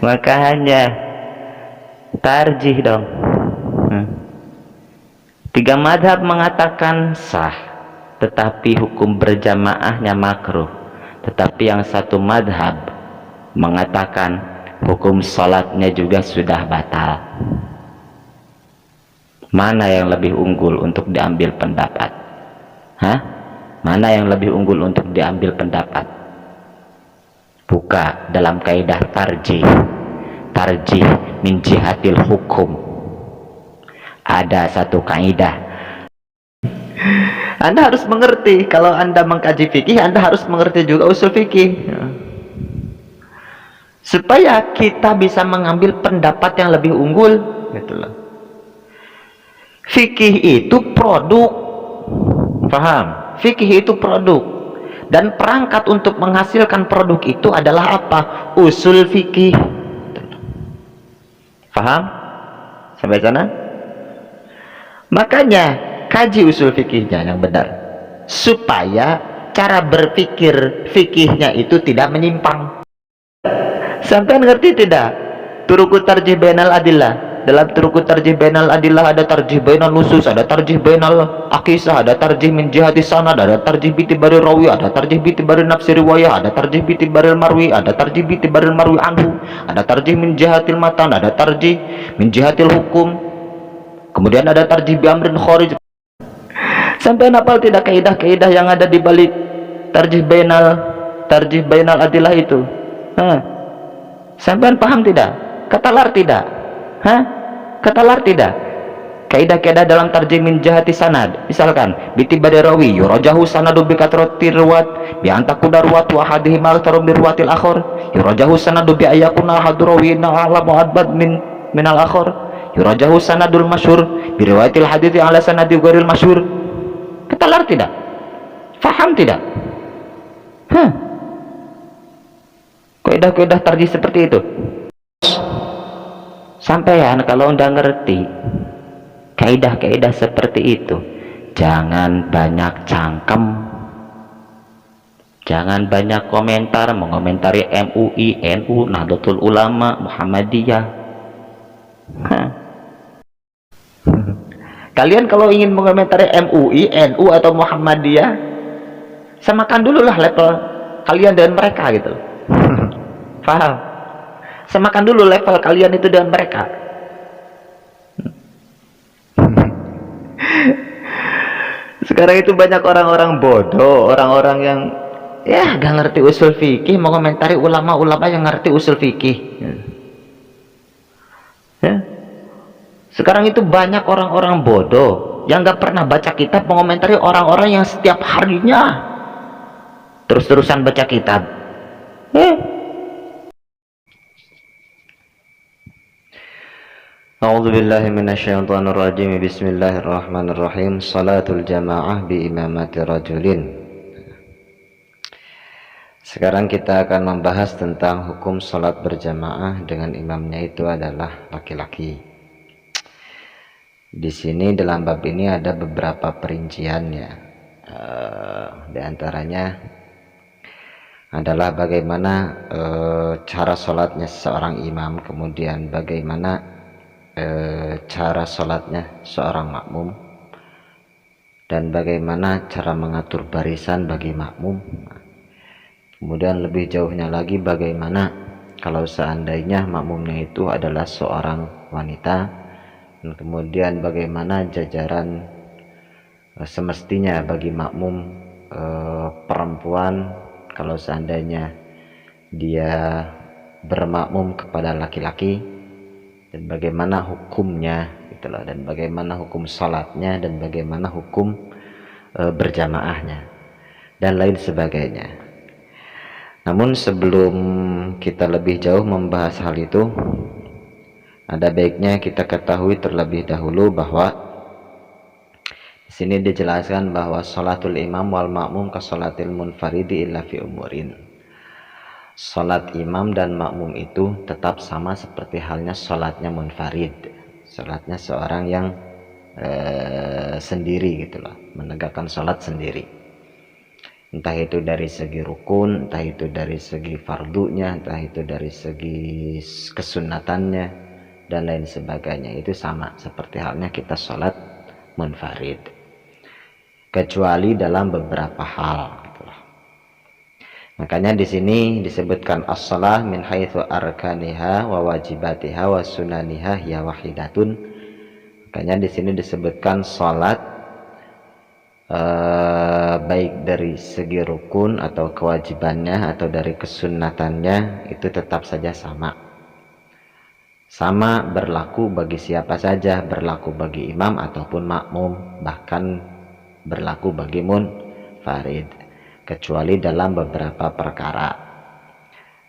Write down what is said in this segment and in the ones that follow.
Makanya tarjih dong. Tiga madhab mengatakan sah, tetapi hukum berjamaahnya makruh. Tetapi yang satu madhab mengatakan hukum sholatnya juga sudah batal. Mana yang lebih unggul untuk diambil pendapat? Mana yang lebih unggul untuk diambil pendapat? Buka dalam kaidah tarjih min jihatil hukum. Ada satu kaidah. Anda harus mengerti, kalau Anda mengkaji fikih, Anda harus mengerti juga usul fikih, supaya kita bisa mengambil pendapat yang lebih unggul, gitu loh. Fikih itu produk, paham? Fikih itu produk, dan perangkat untuk menghasilkan produk itu adalah apa? Usul fikih. Paham? Sampai sana? Makanya kaji usul fikihnya yang benar, supaya cara berpikir fikihnya itu tidak menyimpang. Sampai ngerti tidak? Turuqut tarjih bainal adillah. Dalam turuqut tarjih bainal adillah ada tarjih bainal nusus, ada tarjih bainal aqisah, ada tarjih min jihati sanad, ada tarjih bitibari rawi, ada tarjih bitibari nafsi riwayah, ada tarjih bitibari marwi, ada tarjih bitibari marwi anhu, ada tarjih min jihatil matan, ada tarjih min jihatil hukum, kemudian ada tarjih bi amrin kharij. Sampai hafal tidak kaidah-kaidah yang ada di balik tarjih bainal adillah itu? Sampai paham tidak? Katalar tidak? Katalar tidak? Kaidah-kaidah dalam tarjih min jihati sanad, misalkan bitibari rawi yurajahu sanadu bi katrati ruwat bi antakuda ruwat wa hadhihi ma tarum bi ruwatil akhar, yurajahu sanadu bi ayakuna hadrawina ala mu'abbad min al akhar, yurajahu sanadul masyhur bi riwayatil hadithi ala sanadi ghairil masyhur. Katalar tidak? Faham tidak? Kaidah-kaidah tarjih seperti itu. Sampaian kalau udah ngerti kaidah-kaidah seperti itu, jangan banyak cangkem, jangan banyak komentar, mengomentari MUI, NU, Nahdlatul Ulama, Muhammadiyah. Kalian kalau ingin mengomentari MUI, NU atau Muhammadiyah, samakan dulu lah level kalian dengan mereka gitu. Paham? Samakan dulu level kalian itu dengan mereka. Sekarang itu banyak orang-orang bodoh, orang-orang yang gak ngerti usul fikih, mengomentari ulama-ulama yang ngerti usul fikih. Sekarang itu banyak orang-orang bodoh yang gak pernah baca kitab, mengomentari orang-orang yang setiap harinya terus-terusan baca kitab. A'udzubillahi minasyaitonirrajim. Bismillahirrahmanirrahim. Salatul jamaah bi imamati rajulin. Sekarang kita akan membahas tentang hukum salat berjamaah dengan imamnya itu adalah laki-laki. Di sini dalam bab ini ada beberapa perinciannya. Di antaranya adalah bagaimana cara salatnya seorang imam, kemudian bagaimana cara sholatnya seorang makmum, dan bagaimana cara mengatur barisan bagi makmum. Kemudian lebih jauhnya lagi, bagaimana kalau seandainya makmumnya itu adalah seorang wanita, dan kemudian bagaimana jajaran semestinya bagi makmum perempuan kalau seandainya dia bermakmum kepada laki-laki, dan bagaimana hukumnya itulah, dan bagaimana hukum salatnya, dan bagaimana hukum berjamaahnya, dan lain sebagainya. Namun sebelum kita lebih jauh membahas hal itu, ada baiknya kita ketahui terlebih dahulu bahwa di sini dijelaskan bahwa salatul imam wal makmum ka salatil munfaridi illa fi umurin. Salat imam dan makmum itu tetap sama seperti halnya salatnya munfarid, salatnya seorang yang sendiri gitulah, menegakkan salat sendiri. entah itu dari segi rukun, entah itu dari segi fardunya, entah itu dari segi kesunatannya dan lain sebagainya. Itu sama seperti halnya kita sholat munfarid, kecuali dalam beberapa hal. Makanya di sini disebutkan as-shalah min haitsu arkaniha wa wajibatiha wa sunaniha ya wahidatun. Makanya di sini disebutkan salat baik dari segi rukun atau kewajibannya atau dari kesunatannya itu tetap saja sama. Sama berlaku bagi siapa saja, berlaku bagi imam ataupun makmum, bahkan berlaku bagi munfarid, kecuali dalam beberapa perkara,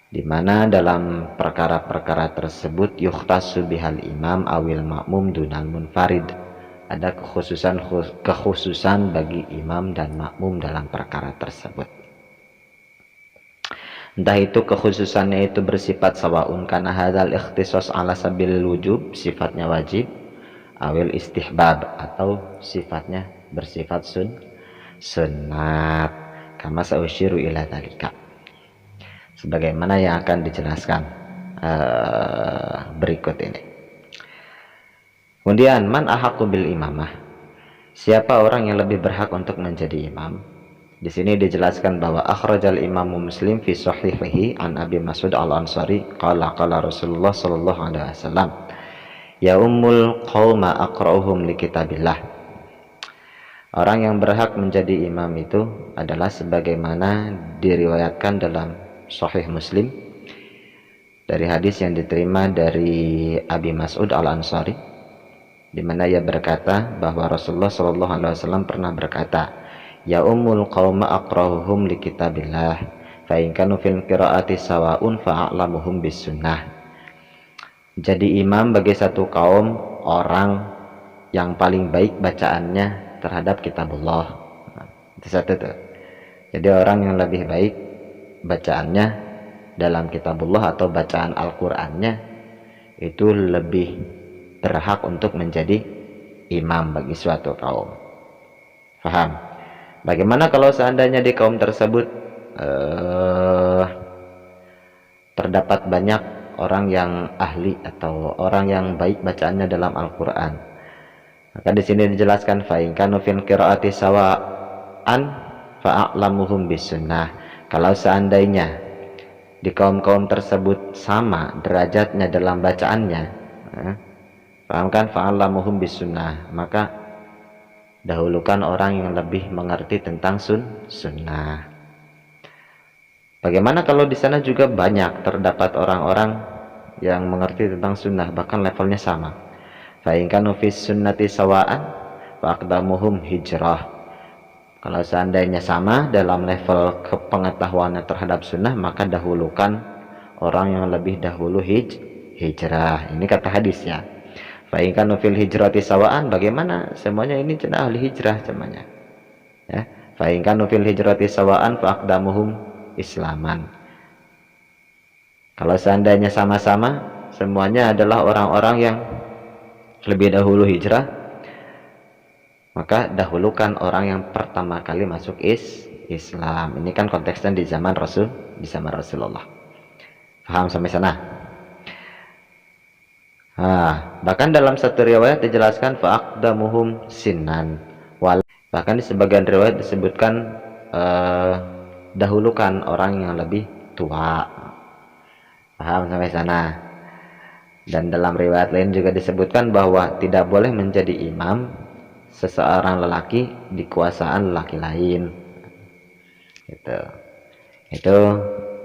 di mana dalam perkara-perkara tersebut yukhtassu bihal imam awil makmum dunal munfarid, ada kekhususan bagi imam dan makmum dalam perkara tersebut. Entah itu kekhususannya itu bersifat sawaun karena hadzal ikhtisas ala sabilil wujub, sifatnya wajib, awil istihbab atau sifatnya bersifat sunnat, kama sausyiru ila dzalika, sebagaimana yang akan dijelaskan berikut ini. Kemudian man ahaqqu bil imamah, siapa orang yang lebih berhak untuk menjadi imam. Di sini dijelaskan bahwa akhrajal Imam Muslim fi sahihihi an Abi Mas'ud al-Ansari qala qala Rasulullah sallallahu alaihi wasallam ya ummul qauma aqra'uhum li kitabillah. Orang yang berhak menjadi imam itu adalah sebagaimana diriwayatkan dalam Sahih Muslim dari hadis yang diterima dari Abi Mas'ud al-Ansari, di mana ia berkata bahwa Rasulullah sallallahu alaihi wasallam pernah berkata, ya ummul qauma aqra'uhum li kitabillah fa in kanu fil qiraati sawaun fa a'lamuhum bis sunnah. Jadi imam bagi satu kaum orang yang paling baik bacaannya terhadap kitabullah. Itu satu tuh. Jadi orang yang lebih baik bacaannya dalam kitabullah atau bacaan Al-Qur'annya itu lebih berhak untuk menjadi imam bagi suatu kaum. Faham? Bagaimana kalau seandainya di kaum tersebut terdapat banyak orang yang ahli atau orang yang baik bacaannya dalam Al-Qur'an? Maka di sini dijelaskan fa in kanu fil qiraati sawa'an fa a'lamuhum bisunnah. Kalau seandainya di kaum-kaum tersebut sama derajatnya dalam bacaannya, paham kan, fa a'lamuhum bisunnah, maka dahulukan orang yang lebih mengerti tentang sunnah. Bagaimana kalau di sana juga banyak terdapat orang-orang yang mengerti tentang sunnah, bahkan levelnya sama? Fa in kanu fis sunnati sawa'an fa aqdamuhum hijrah. Kalau seandainya sama dalam level kepengetahuannya terhadap sunnah, maka dahulukan orang yang lebih dahulu hijrah. Ini kata hadisnya. Fa in kanu fil hijrati sawa'an, bagaimana semuanya ini cenah ahli hijrah semuanya. Ya, fa in kanu fil hijrati sawa'an fa aqdamuhum islaman. Kalau seandainya sama-sama semuanya adalah orang-orang yang lebih dahulu hijrah, maka dahulukan orang yang pertama kali masuk Islam. Ini kan konteksnya di zaman Rasulullah. Paham sampai sana? Bahkan dalam satu riwayat dijelaskan fa'aqdamuhum sinnan. Bahkan di sebagian riwayat disebutkan dahulukan orang yang lebih tua. Paham sampai sana? Dan dalam riwayat lain juga disebutkan bahwa tidak boleh menjadi imam seseorang lelaki di kekuasaan lelaki lain. Itu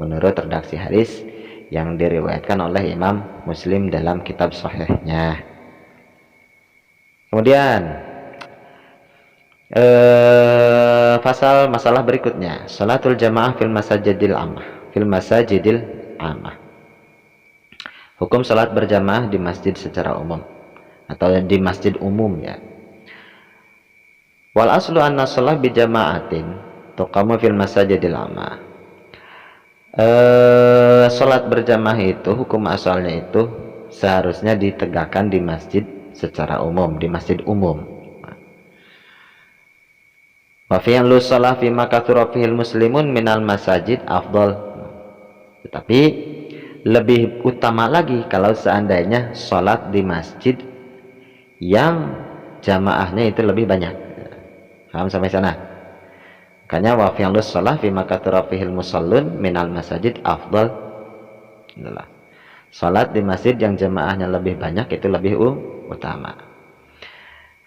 menurut redaksi hadis yang diriwayatkan oleh Imam Muslim dalam kitab sahihnya. Kemudian masalah berikutnya, salatul jamaah fil masajidil ammah. Hukum salat berjamaah di masjid secara umum atau di masjid umum ya. Wal aslu anna shalah bi jama'atin tuqamu fil masajidil ammah. Salat berjamaah itu hukum asalnya itu seharusnya ditegakkan di masjid secara umum, di masjid umum. Wa fi'lu shalah fi ma katsura fihil muslimun minal masajid afdal. Tetapi lebih utama lagi kalau seandainya sholat di masjid yang jamaahnya itu lebih banyak. Paham sampai sana? Makanya wa fi'lu shalah fi ma katsura fihil musallun minal masajid afdal. Itulah. Salat di masjid yang jamaahnya lebih banyak itu lebih utama.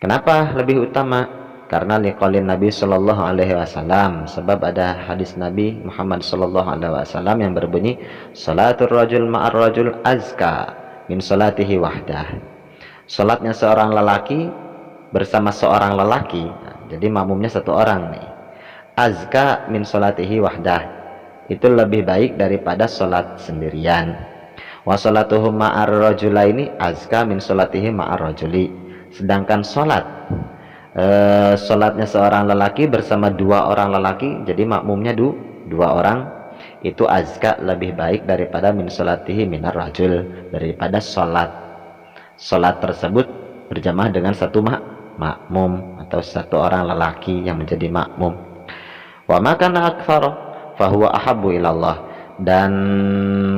Kenapa lebih utama? Karena liqaulin Nabi sallallahu alaihi wasallam, sebab ada hadis Nabi Muhammad sallallahu alaihi wasallam yang berbunyi salatul rajul ma'ar rajul azka min salatihi wahdah. Salatnya seorang lelaki bersama seorang lelaki, jadi makmumnya satu orang nih, azka min salatihi wahdah, itu lebih baik daripada salat sendirian. Wa salatuhu ma'ar rajulaini azka min salatihi ma'ar rajuli. Sedangkan salatnya seorang lelaki bersama dua orang lelaki, jadi makmumnya dua orang, itu azka lebih baik daripada min salatihi minar rajul, daripada salat tersebut berjamaah dengan satu makmum atau satu orang lelaki yang menjadi makmum. Wa makana aktsar fahuwa ahabbu ilallah. Dan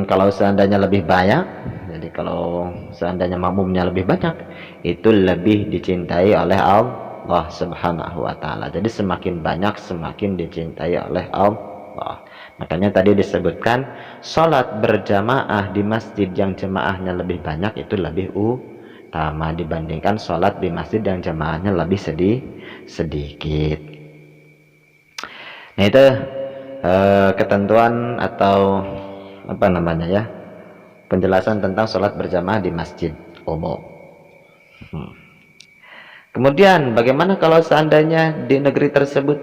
kalau seandainya lebih banyak, jadi kalau seandainya makmumnya lebih banyak, itu lebih dicintai oleh Allah subhanahu wa ta'ala. Jadi semakin banyak semakin dicintai oleh Allah. Makanya tadi disebutkan sholat berjamaah di masjid yang jamaahnya lebih banyak itu lebih utama dibandingkan sholat di masjid yang jamaahnya lebih sedikit. Nah itu ketentuan atau apa namanya ya, penjelasan tentang sholat berjamaah di masjid umum. Kemudian bagaimana kalau seandainya di negeri tersebut,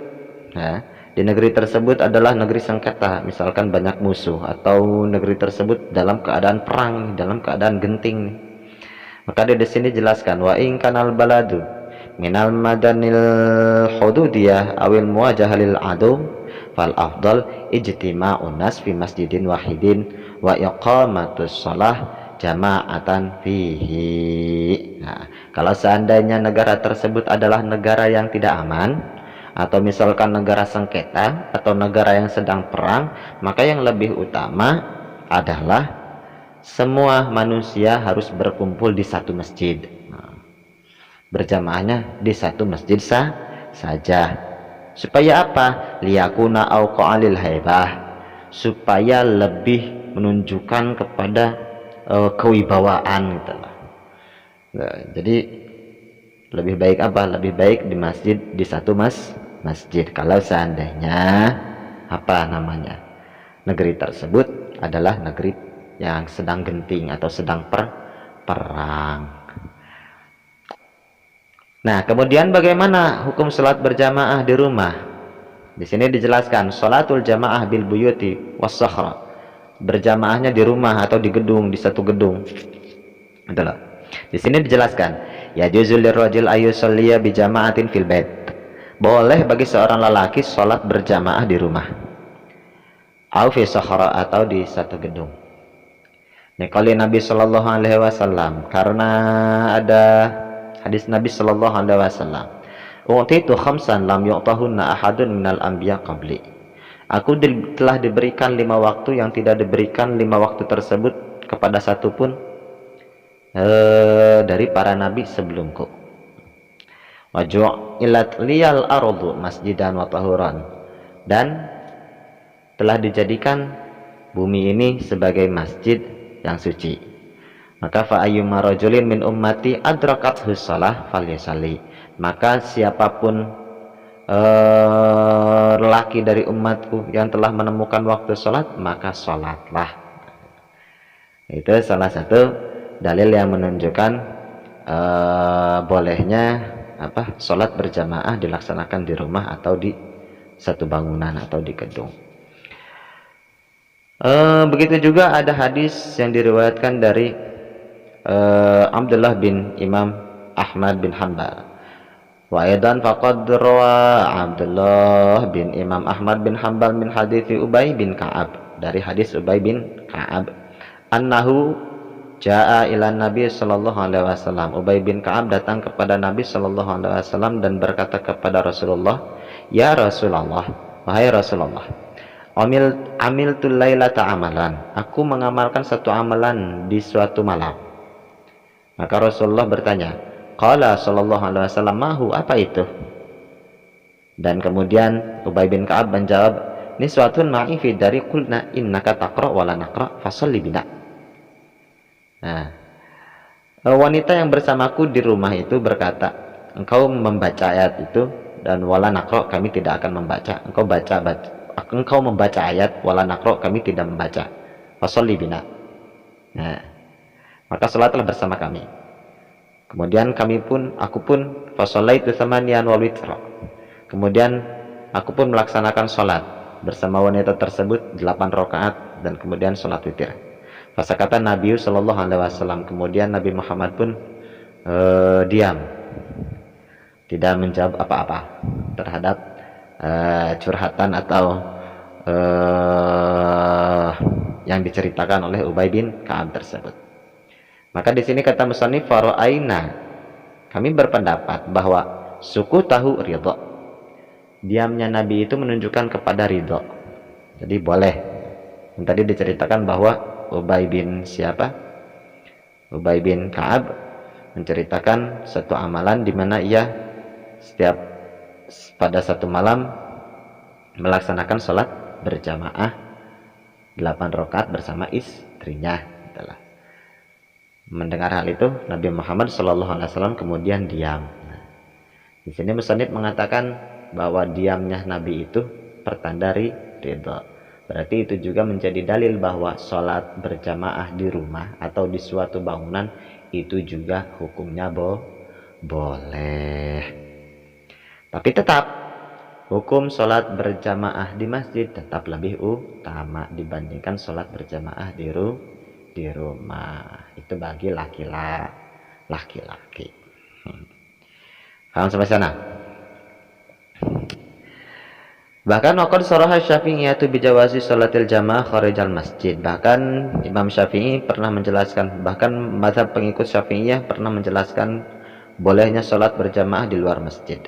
nah, di negeri tersebut adalah negeri sengketa, misalkan banyak musuh, atau negeri tersebut dalam keadaan perang, dalam keadaan genting. Maka di sini jelaskan wa in kanal baladu minal madanil hududiyah awil muwajahalil adu fal afdal ijtima'un nas fi masjidin wahidin wa iqamatus shalah jama'atan fihi. Nah, kalau seandainya negara tersebut adalah negara yang tidak aman, atau misalkan negara sengketa atau negara yang sedang perang, maka yang lebih utama adalah semua manusia harus berkumpul di satu masjid. Nah, berjamaahnya di satu masjid saja. Supaya apa? Liyakuna auqa'alil haibah, supaya lebih menunjukkan kepada kewibawaan gitu lah. Nah, jadi lebih baik apa? Lebih baik di masjid, di satu masjid kalau seandainya apa namanya, negeri tersebut adalah negeri yang sedang genting atau sedang perang. Nah, kemudian bagaimana hukum sholat berjamaah di rumah? Di sini dijelaskan sholatul jamaah bil buyuti was sakhra, berjamaahnya di rumah atau di gedung, di satu gedung. Itulah. Di sini dijelaskan ya juzul lirrajul ayyusalliya bi jama'atin fil bait. Boleh bagi seorang lelaki sholat berjamaah di rumah. Au fi sakhra, atau di satu gedung. Niqali Nabi sallallahu alaihi wasallam, karena ada hadis Nabi sallallahu alaihi wasallam, "U'titu khamsan lam yu'tahunna ahadun minal anbiya qabli." Aku telah diberikan 5 waktu yang tidak diberikan 5 waktu tersebut kepada satupun dari para nabi sebelumku. Wa ju'ilat liyal ardu masjidan wa tahuran, dan telah dijadikan bumi ini sebagai masjid yang suci. Maka fa ayyuma rajulin min ummati adrakathu shalah falyusalli, maka siapapun lelaki dari umatku yang telah menemukan waktu sholat, maka sholatlah. Itu salah satu dalil yang menunjukkan bolehnya apa, sholat berjamaah dilaksanakan di rumah atau di satu bangunan atau di gedung. Begitu juga ada hadis yang diriwayatkan dari Abdullah bin Imam Ahmad bin Hanbal. Wa aidan faqad rawa Abdullah bin Imam Ahmad bin Hanbal min hadits Ubay bin Ka'ab, dari hadis Ubay bin Ka'ab, annahu jaa ila Nabi sallallahu alaihi wasallam. Ubay bin Ka'ab datang kepada Nabi sallallahu alaihi wasallam dan berkata kepada Rasulullah, Ya Rasulullah, wahai Rasulullah, amiltul lailata amalan, aku mengamalkan satu amalan di suatu malam. Maka Rasulullah bertanya, qala sallallahu alaihi wasallam, mahu, apa itu? Dan kemudian Ubay bin Ka'ab menjawab, niswatun ma'i fi dari qulna innaka taqra wa la naqra fasalli bina. Nah, wanita yang bersamaku di rumah itu berkata, engkau membaca ayat itu dan wala naqra, kami tidak akan membaca. Engkau membaca ayat wala naqra, kami tidak membaca. Fasalli bina. Nah, maka salatlah bersama kami. Kemudian aku pun fasallaitu tsamaniyan wal witra. Kemudian aku pun melaksanakan sholat bersama wanita tersebut 8 rakaat dan kemudian sholat witir. Kata Nabi Shallallahu Alaihi Wasallam, kemudian Nabi Muhammad pun diam, tidak menjawab apa-apa terhadap curhatan atau yang diceritakan oleh Ubay bin Ka'ab tersebut. Maka di sini kata musannif, fara'aina, kami berpendapat bahwa suku tahu ridho, diamnya Nabi itu menunjukkan kepada ridho. Jadi boleh. Yang tadi diceritakan bahwa Ubay bin Ka'ab menceritakan satu amalan di mana ia setiap pada satu malam melaksanakan sholat berjamaah 8 rakaat bersama istrinya. Mendengar hal itu, Nabi Muhammad SAW kemudian diam. Di sini musannif mengatakan bahwa diamnya Nabi itu pertanda ridho. Berarti itu juga menjadi dalil bahwa sholat berjamaah di rumah atau di suatu bangunan itu juga hukumnya boleh. Tapi tetap hukum sholat berjamaah di masjid tetap lebih utama dibandingkan sholat berjamaah di rumah. Itu bagi laki-laki. Paham sampai sana? Bahkan waqad sharaha Syafi'iyatu bijawazi sholatil jamaah kharijal masjid. Bahkan Imam Syafi'i pernah menjelaskan, bahkan mazhab pengikut Syafi'iyah pernah menjelaskan bolehnya sholat berjamaah di luar masjid.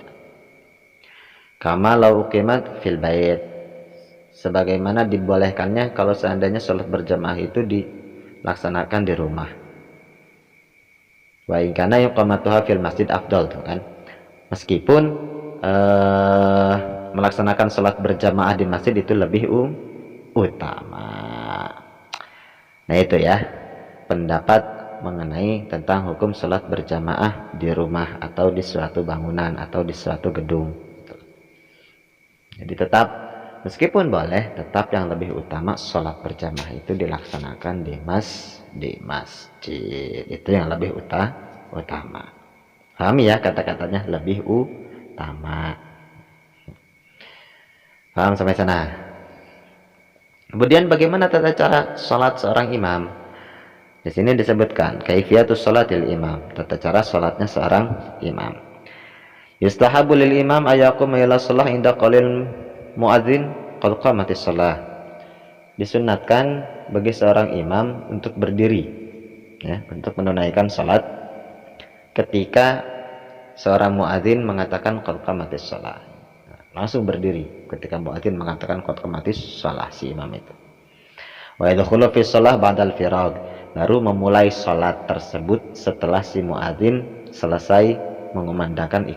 Kama law uqimat fil bait, sebagaimana dibolehkannya kalau seandainya sholat berjamaah itu dilaksanakan di rumah. Wa in kana yuqamatuha fil masjid afdal, tuh kan. Meskipun melaksanakan sholat berjamaah di masjid itu lebih utama. Nah itu ya pendapat mengenai tentang hukum sholat berjamaah di rumah atau di suatu bangunan atau di suatu gedung. Jadi tetap meskipun boleh, tetap yang lebih utama sholat berjamaah itu dilaksanakan di masjid. Itu yang lebih utama. Paham ya kata-katanya, lebih utama. Paham sampai sana? Kemudian bagaimana tata cara sholat seorang imam? Di sini disebutkan kaifiyatus sholatil imam, tata cara sholatnya seorang imam. Yustahabu lil imam ayakum ila shalah inda qalil muadzin qad qamatis shalah. Disunatkan bagi seorang imam untuk berdiri, ya, untuk menunaikan sholat ketika seorang muadzin mengatakan qad qamatis shalah. Langsung berdiri ketika muadzin mengatakan qad qamatis shalah, si imam itu. Wa yadkhulu fi shalah ba'dal firag, baru memulai salat tersebut setelah si muadzin selesai mengumandangkan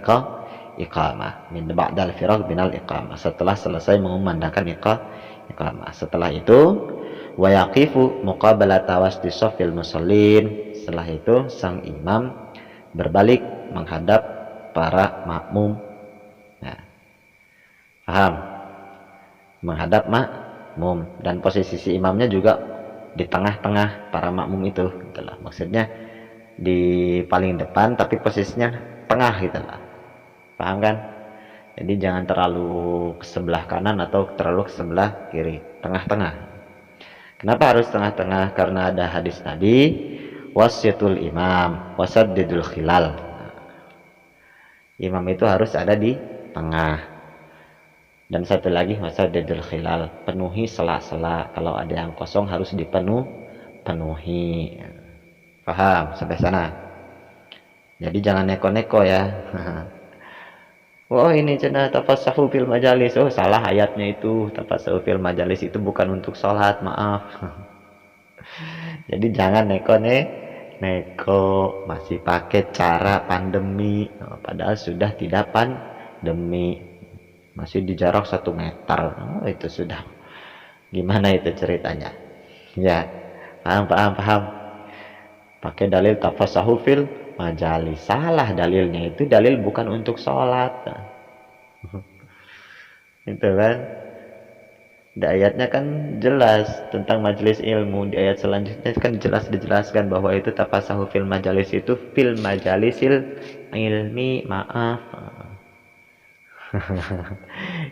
iqamah. Min ba'dal firag binal iqamah, setelah selesai mengumandangkan iqamah. Setelah itu wa yaqifu muqabalata wasdi shaffil musallin, setelah itu sang imam berbalik menghadap para makmum. Paham? Menghadap makmum, dan posisi si imamnya juga di tengah-tengah para makmum itu, gitulah. Maksudnya di paling depan tapi posisinya tengah gitulah. Paham kan? Jadi jangan terlalu ke sebelah kanan atau terlalu ke sebelah kiri, tengah-tengah. Kenapa harus tengah-tengah? Karena ada hadis tadi, wasyatul imam wasaddidul khilal. Imam itu harus ada di tengah. Dan satu lagi wasaddidul khilal, penuhi sela-sela. Kalau ada yang kosong harus dipenuhi. Paham sampai sana? Jadi jangan neko-neko ya. Oh ini cenah tafassahu fil majalis. Oh salah ayatnya itu. Tafassahu fil majalis itu bukan untuk sholat, maaf. Jadi jangan neko masih pakai cara pandemi. Oh, padahal sudah tidak pandemi, masih di jarak 1 meter. Oh, itu sudah gimana itu ceritanya ya. Paham paham paham. Pakai dalil tafassahu fil majalis, salah dalilnya. Itu dalil bukan untuk sholat. Itu kan di ayatnya kan jelas tentang majelis ilmu. Di ayat selanjutnya kan jelas dijelaskan bahwa itu tafassahu fil majalis itu fil majalisil ilmi, maaf.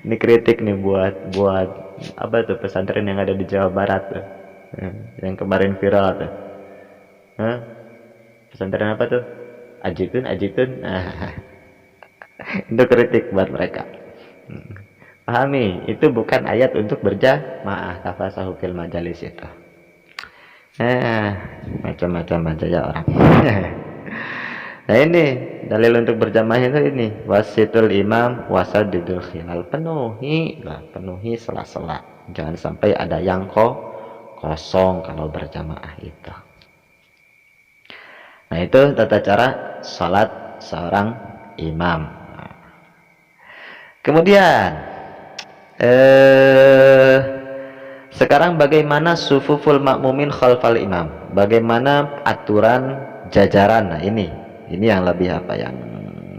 Ini kritik nih buat apa tuh pesantren yang ada di Jawa Barat tuh, yang kemarin viral tuh. Hah? Pesantren apa tuh? Ajitun, Ajitun. Itu kritik buat mereka. Pahami, itu bukan ayat untuk berjamaah tafassahu fil majalis itu. Macam-macam aja ya orang. Nah ini dalil untuk berjamaah itu ini, wasitul imam wasadidul khilal, penuhi sela-sela, jangan sampai ada yang kosong kalau berjamaah itu. Nah itu tata cara salat seorang imam. Kemudian sekarang bagaimana sufuful makmumin khalfal imam, bagaimana aturan jajaran. Nah ini yang lebih yang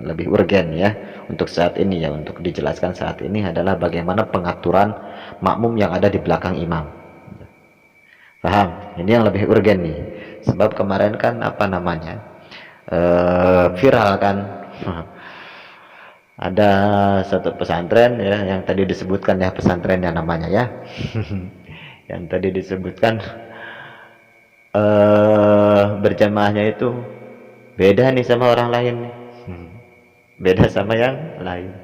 lebih urgen ya untuk saat ini ya, untuk dijelaskan saat ini adalah bagaimana pengaturan makmum yang ada di belakang imam. Paham? Ini yang lebih urgen nih, sebab kemarin kan viral kan. Ada satu pesantren ya yang tadi disebutkan ya, pesantrennya namanya ya. Yang tadi disebutkan berjamaahnya itu beda nih sama orang lain nih. Beda sama yang lain.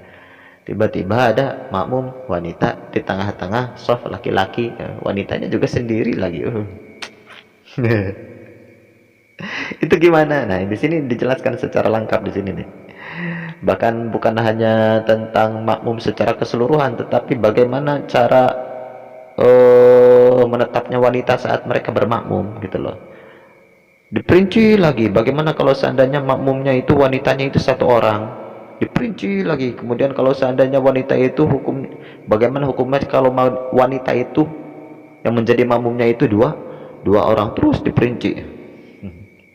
Tiba-tiba ada makmum wanita di tengah-tengah soft laki-laki, wanitanya juga sendiri lagi. Itu gimana? Nah, di sini dijelaskan secara lengkap di sini nih. Bahkan bukan hanya tentang makmum secara keseluruhan, tetapi bagaimana cara menetapnya wanita saat mereka bermakmum gitu loh. Diperinci lagi bagaimana kalau seandainya makmumnya itu wanitanya itu 1 orang. Diperinci lagi. Kemudian kalau seandainya wanita itu bagaimana hukumnya kalau wanita itu yang menjadi makmumnya itu dua orang, terus diperinci.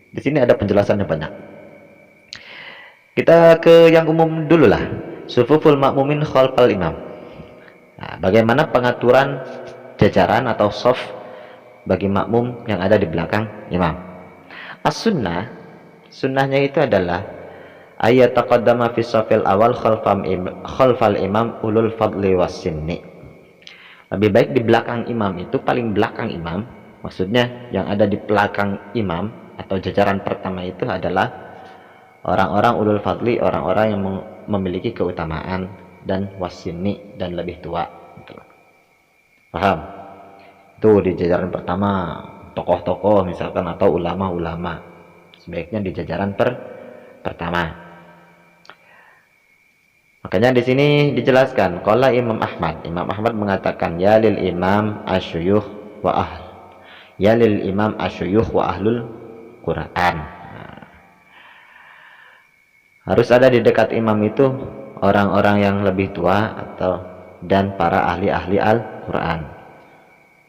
Di sini ada penjelasannya banyak. Kita ke yang umum dulu lah. Sufuful makmumin khalfal imam. Nah, bagaimana pengaturan jajaran atau soft bagi makmum yang ada di belakang imam. As-sunnah, sunnahnya itu adalah ayat taqaddama fi shafil awal khalfal imam ulul fadli wasinni. Lebih baik di belakang imam itu, paling belakang imam, maksudnya yang ada di belakang imam atau jajaran pertama itu adalah orang-orang ulul fadli, orang-orang yang memiliki keutamaan, dan wasinni, dan lebih tua. Paham? Itu di jajaran pertama, tokoh-tokoh misalkan atau ulama-ulama, sebaiknya di jajaran pertama. Makanya di sini dijelaskan, qala Imam Ahmad mengatakan ya lil imam asyuyukh wa ahlul Quran. Harus ada di dekat imam itu orang-orang yang lebih tua dan para ahli-ahli Al-Quran.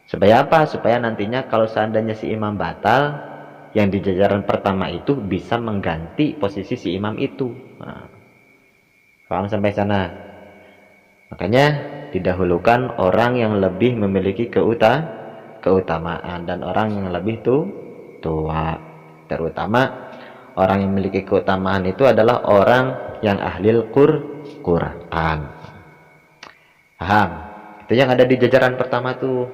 Supaya apa? Supaya nantinya kalau seandainya si imam batal, yang di jajaran pertama itu bisa mengganti posisi si imam itu. Paham sampai sana? Makanya didahulukan orang yang lebih memiliki keutamaan dan orang yang lebih tua. Terutama orang yang memiliki keutamaan itu adalah orang yang ahli Quran. Paham? Itu yang ada di jajaran pertama tuh.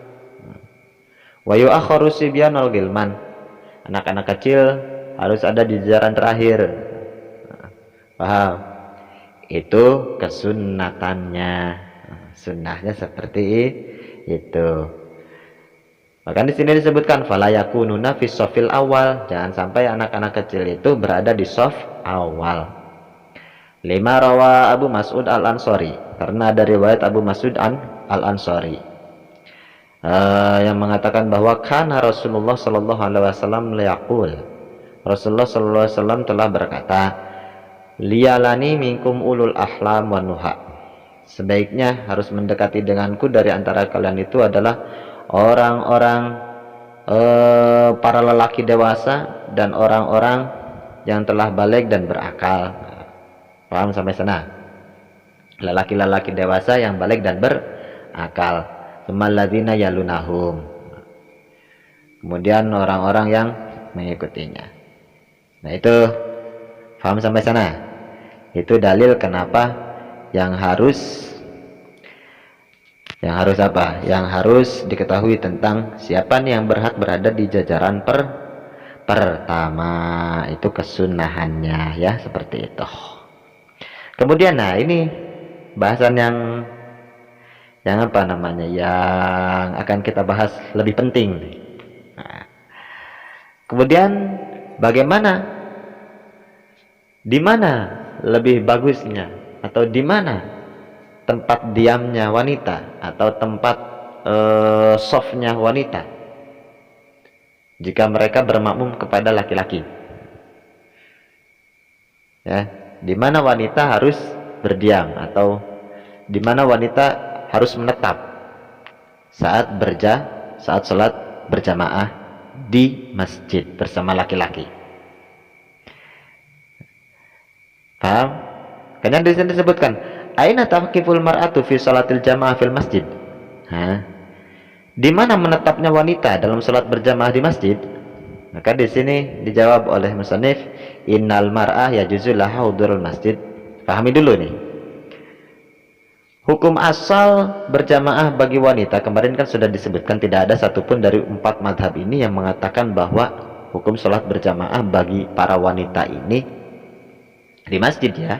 Wa yu'akharu sibyanul gilman. Anak-anak kecil harus ada di jajaran terakhir. Paham? Itu kesunnatannya. Sunnahnya seperti itu. Bahkan di sini disebutkan fala yakununa fi shafil awal, jangan sampai anak-anak kecil itu berada di shaf awal. Lima rawa Abu Mas'ud Al-Ansari, karena ada riwayat Abu Mas'ud Al-Ansari yang mengatakan bahwa kana Rasulullah sallallahu alaihi wasallam liyaqul, Rasulullah sallallahu alaihi wasallam telah berkata, liyalani minkum ulul ahlam wan nuha, sebaiknya harus mendekati denganku dari antara kalian itu adalah orang-orang para lelaki dewasa dan orang-orang yang telah balik dan berakal. Paham sampai sana? Lelaki-lelaki dewasa yang balik dan berakal. Tsumalladzina yalunahum, kemudian orang-orang yang mengikutinya. Nah itu, paham sampai sana? Itu dalil kenapa yang harus apa? Yang harus diketahui tentang siapa nih yang berhak berada di jajaran pertama, itu kesunahannya ya, seperti itu. Kemudian nah ini bahasan yang apa namanya, yang akan kita bahas lebih penting. Nah, kemudian bagaimana, di mana lebih bagusnya atau di mana tempat diamnya wanita atau tempat softnya wanita jika mereka bermakmum kepada laki-laki, ya, di mana wanita harus berdiam atau di mana wanita harus menetap saat sholat berjamaah di masjid bersama laki-laki. Paham? Karena di sini disebutkan aina taqiful mar'atu fi sholatil jamaah fil masjid. Di mana menetapnya wanita dalam sholat berjamaah di masjid? Maka di sini dijawab oleh musannif, innal mar'ah yajuzu laha hudurul masjid. Pahami dulu nih. Hukum asal berjamaah bagi wanita kemarin kan sudah disebutkan, tidak ada satupun dari 4 madhab ini yang mengatakan bahwa hukum sholat berjamaah bagi para wanita ini di masjid ya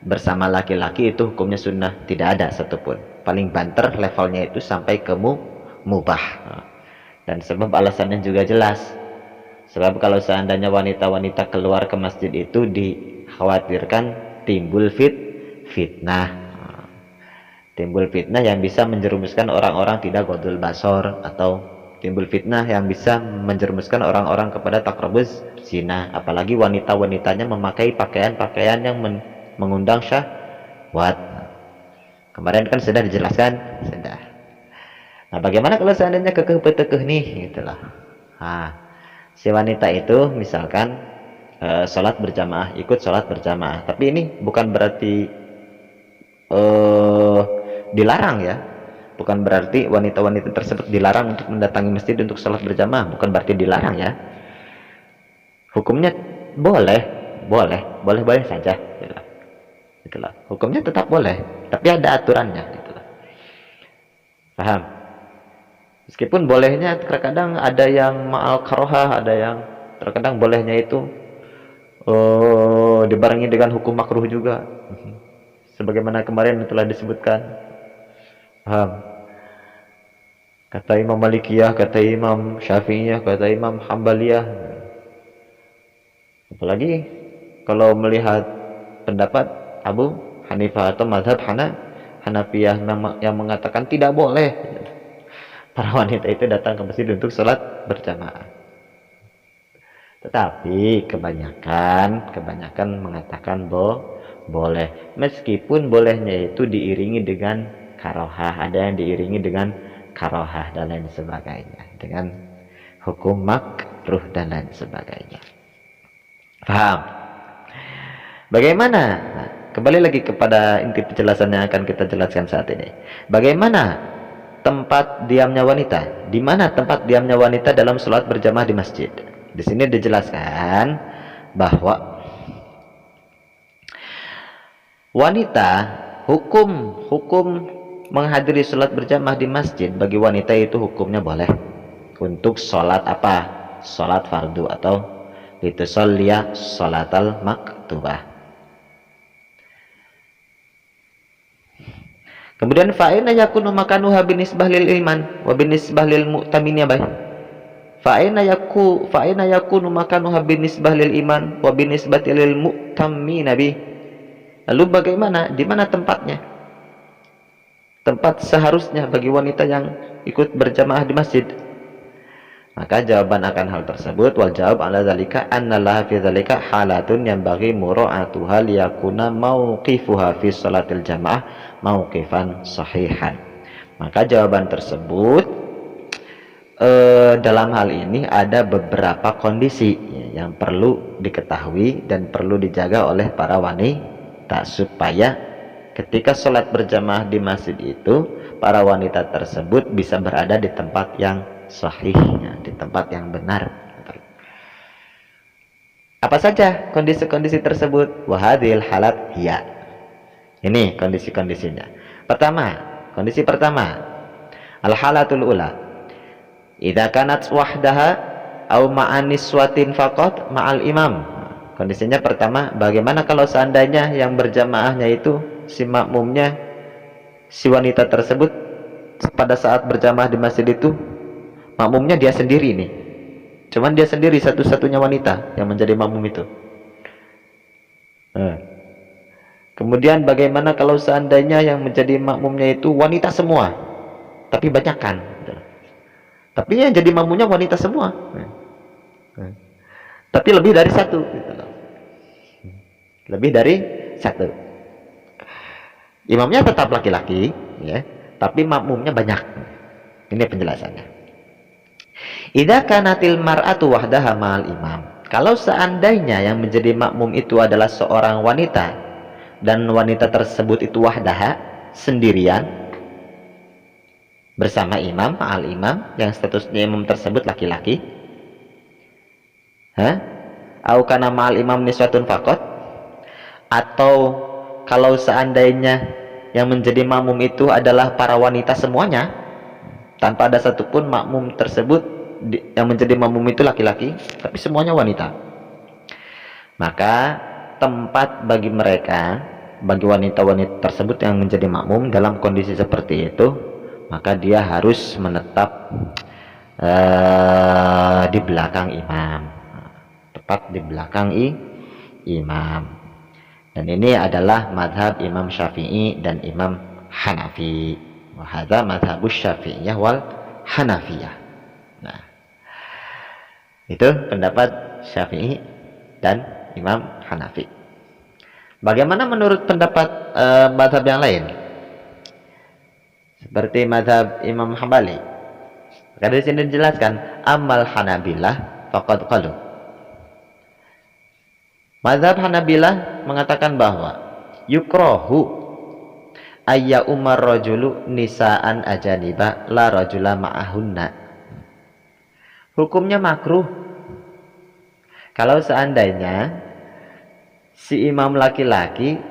bersama laki-laki itu hukumnya sunnah, tidak ada satupun. Paling banter levelnya itu sampai ke mubah. Dan sebab alasannya juga jelas. Sebab kalau seandainya wanita-wanita keluar ke masjid itu dikhawatirkan timbul fitnah. Timbul fitnah yang bisa menjerumuskan orang-orang tidak ghodul basor, atau timbul fitnah yang bisa menjerumuskan orang-orang kepada takrobus zina, apalagi wanita-wanitanya memakai pakaian-pakaian yang mengundang syahwat. Kemarin kan sudah dijelaskan, sudah. Nah, bagaimana kalau seandainya kekeh nih, gitulah. Nah, si wanita itu misalkan sholat berjamaah, ikut sholat berjamaah, tapi ini bukan berarti dilarang ya, bukan berarti wanita-wanita tersebut dilarang untuk mendatangi masjid untuk sholat berjamaah, bukan berarti dilarang ya. Hukumnya boleh saja, itulah. Hukumnya tetap boleh, tapi ada aturannya, itulah. Paham? Meskipun bolehnya terkadang ada yang ma'al karohah, ada yang terkadang bolehnya itu dibarengi dengan hukum makruh juga, sebagaimana kemarin telah disebutkan. Paham? Kata Imam Malikiyah, kata Imam Syafi'iyah, kata Imam Hambaliyah. Apalagi kalau melihat pendapat Abu Hanifah atau mazhab Hanafiyah yang mengatakan tidak boleh para wanita itu datang ke masjid untuk sholat berjamaah. Tetapi kebanyakan mengatakan boleh, meskipun bolehnya itu diiringi dengan karohah, ada yang diiringi dengan karohah dan lain sebagainya, dengan hukum makruh dan lain sebagainya. Paham? Bagaimana? Nah, kembali lagi kepada inti penjelasan yang akan kita jelaskan saat ini. Bagaimana tempat diamnya wanita? Di mana tempat diamnya wanita dalam sholat berjamaah di masjid? Di sini dijelaskan bahwa wanita, hukum menghadiri sholat berjamaah di masjid bagi wanita itu hukumnya boleh untuk sholat apa? Sholat fardu atau litusholliya sholatal maktubah. Kemudian fa'ina yakunu makanuha binisbah lil iman wa binisbah lil mu'tamin ya bay. Fa'ina yakunu makanuha binisbah lil iman wa binisbah lil mu'tamin nabi. Lalu bagaimana? Di mana tempatnya? Tempat seharusnya bagi wanita yang ikut berjamaah di masjid. Maka jawaban akan hal tersebut, wal jawab ala zalika annallaha fi zalika halatun yang bagi mura'atuha liyakuna mauqifuha fi salatil jamaah mauqifan sahihan. Maka jawaban tersebut dalam hal ini ada beberapa kondisi yang perlu diketahui dan perlu dijaga oleh para wanita supaya ketika sholat berjamaah di masjid itu para wanita tersebut bisa berada di tempat yang sahih, di tempat yang benar. Apa saja kondisi-kondisi tersebut? Wahadil halat hiya. Ini kondisi-kondisinya. Kondisi pertama, al halatul ula, idza kanat wahdaha au ma'an niswatin faqat ma'al imam. Kondisinya pertama, bagaimana kalau seandainya yang berjamaahnya itu si makmumnya, si wanita tersebut pada saat berjamaah di masjid itu makmumnya dia sendiri nih, cuman dia sendiri satu-satunya wanita yang menjadi makmum itu. Kemudian bagaimana kalau seandainya yang menjadi makmumnya itu wanita semua tapi banyakan, tapi yang jadi makmumnya wanita semua, tapi lebih dari satu, lebih dari satu. Imamnya tetap laki-laki, ya, tapi makmumnya banyak. Ini penjelasannya. Idza kanatil mar'atu wahdaha ma'al imam. Kalau seandainya yang menjadi makmum itu adalah seorang wanita dan wanita tersebut itu wahdaha, sendirian bersama imam, ma'al imam, yang statusnya imam tersebut laki-laki. Au kana ma'al imam niswatun faqat, atau kalau seandainya yang menjadi makmum itu adalah para wanita semuanya, tanpa ada satupun makmum tersebut yang menjadi makmum itu laki-laki, tapi semuanya wanita, maka tempat bagi mereka, bagi wanita-wanita tersebut yang menjadi makmum dalam kondisi seperti itu, maka dia harus menetap di belakang imam, tepat di belakang imam. Dan ini adalah madhab Imam Syafi'i dan Imam Hanafi. Wahada madhabus Syafi'iyah wal Hanafiyah. Nah, itu pendapat Syafi'i dan Imam Hanafi. Bagaimana menurut pendapat madhab yang lain? Seperti madhab Imam Hambali. Maka di sini dijelaskan, amal Hanabilah faqad qalu. Mazhab Hanabilah mengatakan bahwa yukrohu ayya umar rajulu nisaan ajaniba la rajula ma'ahunna. Hukumnya makruh kalau seandainya si imam laki-laki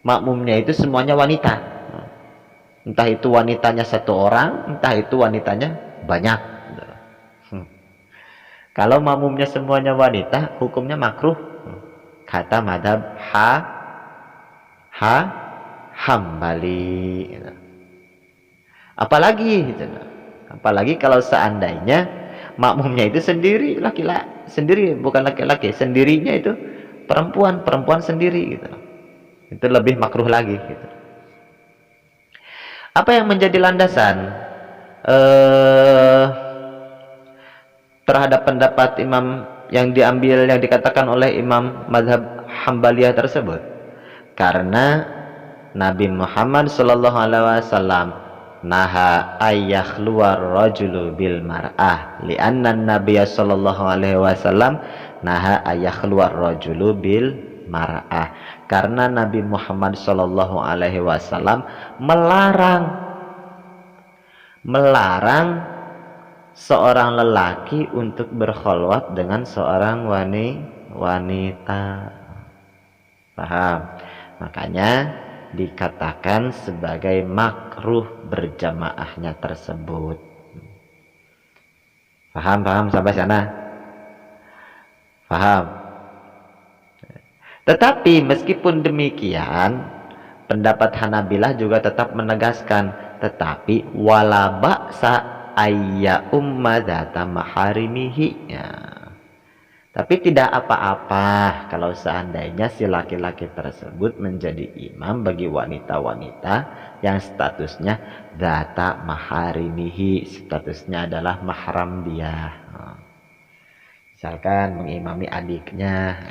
makmumnya itu semuanya wanita, entah itu wanitanya satu orang, entah itu wanitanya banyak. Kalau makmumnya semuanya wanita, hukumnya makruh, kata madhab Hambali. Apalagi kalau seandainya makmumnya itu sendiri laki-laki, sendiri bukan laki-laki, sendirinya itu perempuan sendiri gitu. Itu lebih makruh lagi gitu. Apa yang menjadi landasan terhadap pendapat imam yang diambil, yang dikatakan oleh imam mazhab Hambaliyah tersebut? Karena Nabi Muhammad sallallahu alaihi wasallam naha ayyakhluwar rajulu bil mar'ah, li'anna Nabiya sallallahu alaihi wasallam naha ayyakhluwar rajulu bil mar'ah, karena Nabi Muhammad sallallahu alaihi wasallam melarang seorang lelaki untuk berkholwat dengan seorang wanita. Paham? Makanya dikatakan sebagai makruh berjamaahnya tersebut. Paham sampai sana? Paham? Tetapi meskipun demikian, pendapat Hanabilah juga tetap menegaskan, tetapi wala ba'sa ayya umma dzata maharimihi, ya. Tapi tidak apa-apa kalau seandainya si laki-laki tersebut menjadi imam bagi wanita-wanita yang statusnya dzata maharimihi, statusnya adalah mahram dia. Misalkan mengimami adiknya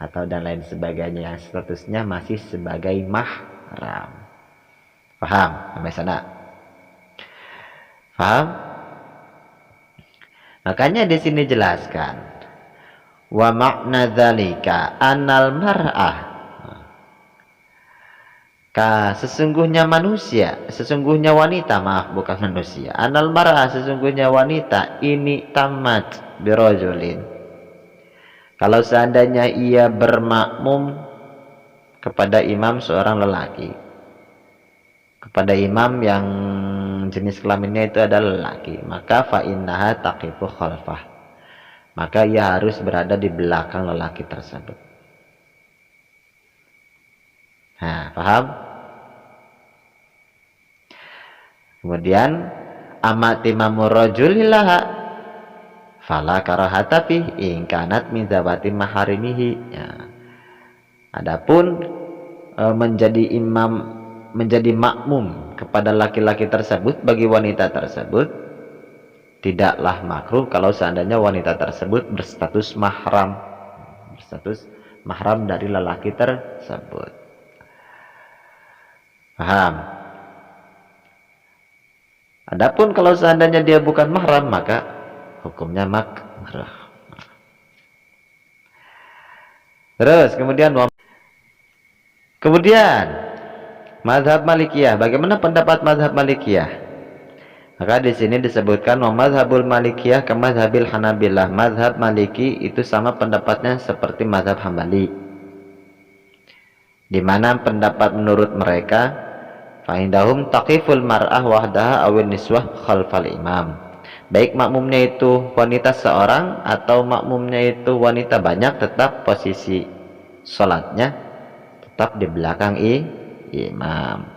atau dan lain sebagainya yang statusnya masih sebagai mahram. Paham sampai sana? Paham? Makanya di sini jelaskan wa makna dzalika annal mar'ah, sesungguhnya manusia, sesungguhnya wanita, maaf bukan manusia, annal mar'ah, sesungguhnya wanita ini tamat birajulin, kalau seandainya ia bermakmum kepada imam seorang lelaki, kepada imam yang jenis kelaminnya itu adalah lelaki, maka fa innaha taqifu khalfah, maka ia harus berada di belakang lelaki tersebut. Nah, paham? Kemudian amati mamur rajulillaha fala karahata fi in kanat min zawati maharimihi. Ya. Adapun menjadi imam, menjadi makmum kepada laki-laki tersebut bagi wanita tersebut tidaklah makruh kalau seandainya wanita tersebut berstatus mahram, berstatus mahram dari lelaki tersebut. Paham? Adapun kalau seandainya dia bukan mahram maka hukumnya makruh. Terus kemudian mazhab Malikiyah. Bagaimana pendapat mazhab Malikiyah? Maka di sini disebutkan wa mazhabul Malikiyah ka mazhabil Hanabilah. Mazhab Maliki itu sama pendapatnya seperti mazhab Hambali. Di mana pendapat menurut mereka fa'indahum taqiful mar'ah wahdaha awin niswah khalfal imam. Baik makmumnya itu wanita seorang atau makmumnya itu wanita banyak, tetap posisi sholatnya tetap di belakang imam.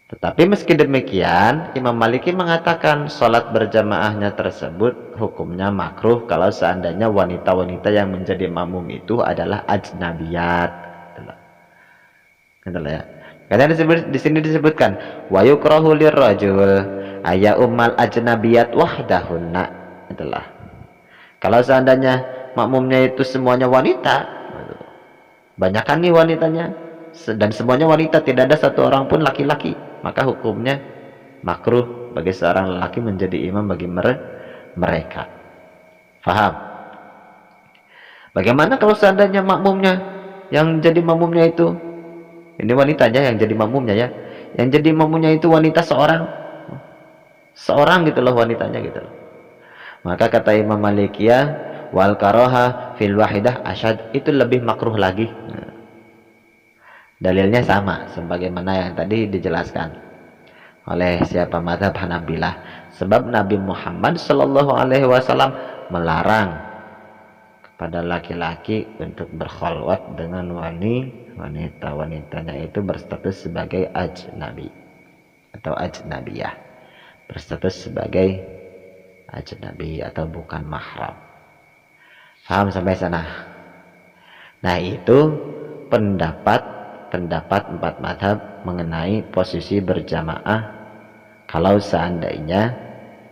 Tetapi meski demikian, Imam Maliki mengatakan sholat berjamaahnya tersebut hukumnya makruh kalau seandainya wanita-wanita yang menjadi makmum itu adalah ajnabiyat. Gitu ya. Karena di sini disebutkan wa yukrahu lirrajul aya ummal ajnabiyat wahdahunna. Itulah. Kalau seandainya makmumnya itu semuanya wanita, banyakkan nih wanitanya dan semuanya wanita, tidak ada satu orang pun laki-laki, maka hukumnya makruh bagi seorang lelaki menjadi imam bagi mereka. Faham? Bagaimana kalau seandainya makmumnya yang jadi makmumnya itu, ini wanitanya yang jadi makmumnya ya, yang jadi makmumnya itu wanita seorang gitu loh wanitanya gitu loh. Maka kata Imam Malikiyah wal karoha fil wahidah asyad, itu lebih makruh lagi. Dalilnya sama sebagaimana yang tadi dijelaskan oleh siapa mazhab Hanabilah, sebab Nabi Muhammad Shallallahu Alaihi Wasallam melarang kepada laki-laki untuk berkhalwat dengan wanitanya itu berstatus sebagai ajnabi atau ajnabiyah, berstatus sebagai ajnabi atau bukan mahram. Paham sampai sana? Nah, itu pendapat empat mazhab mengenai posisi berjamaah kalau seandainya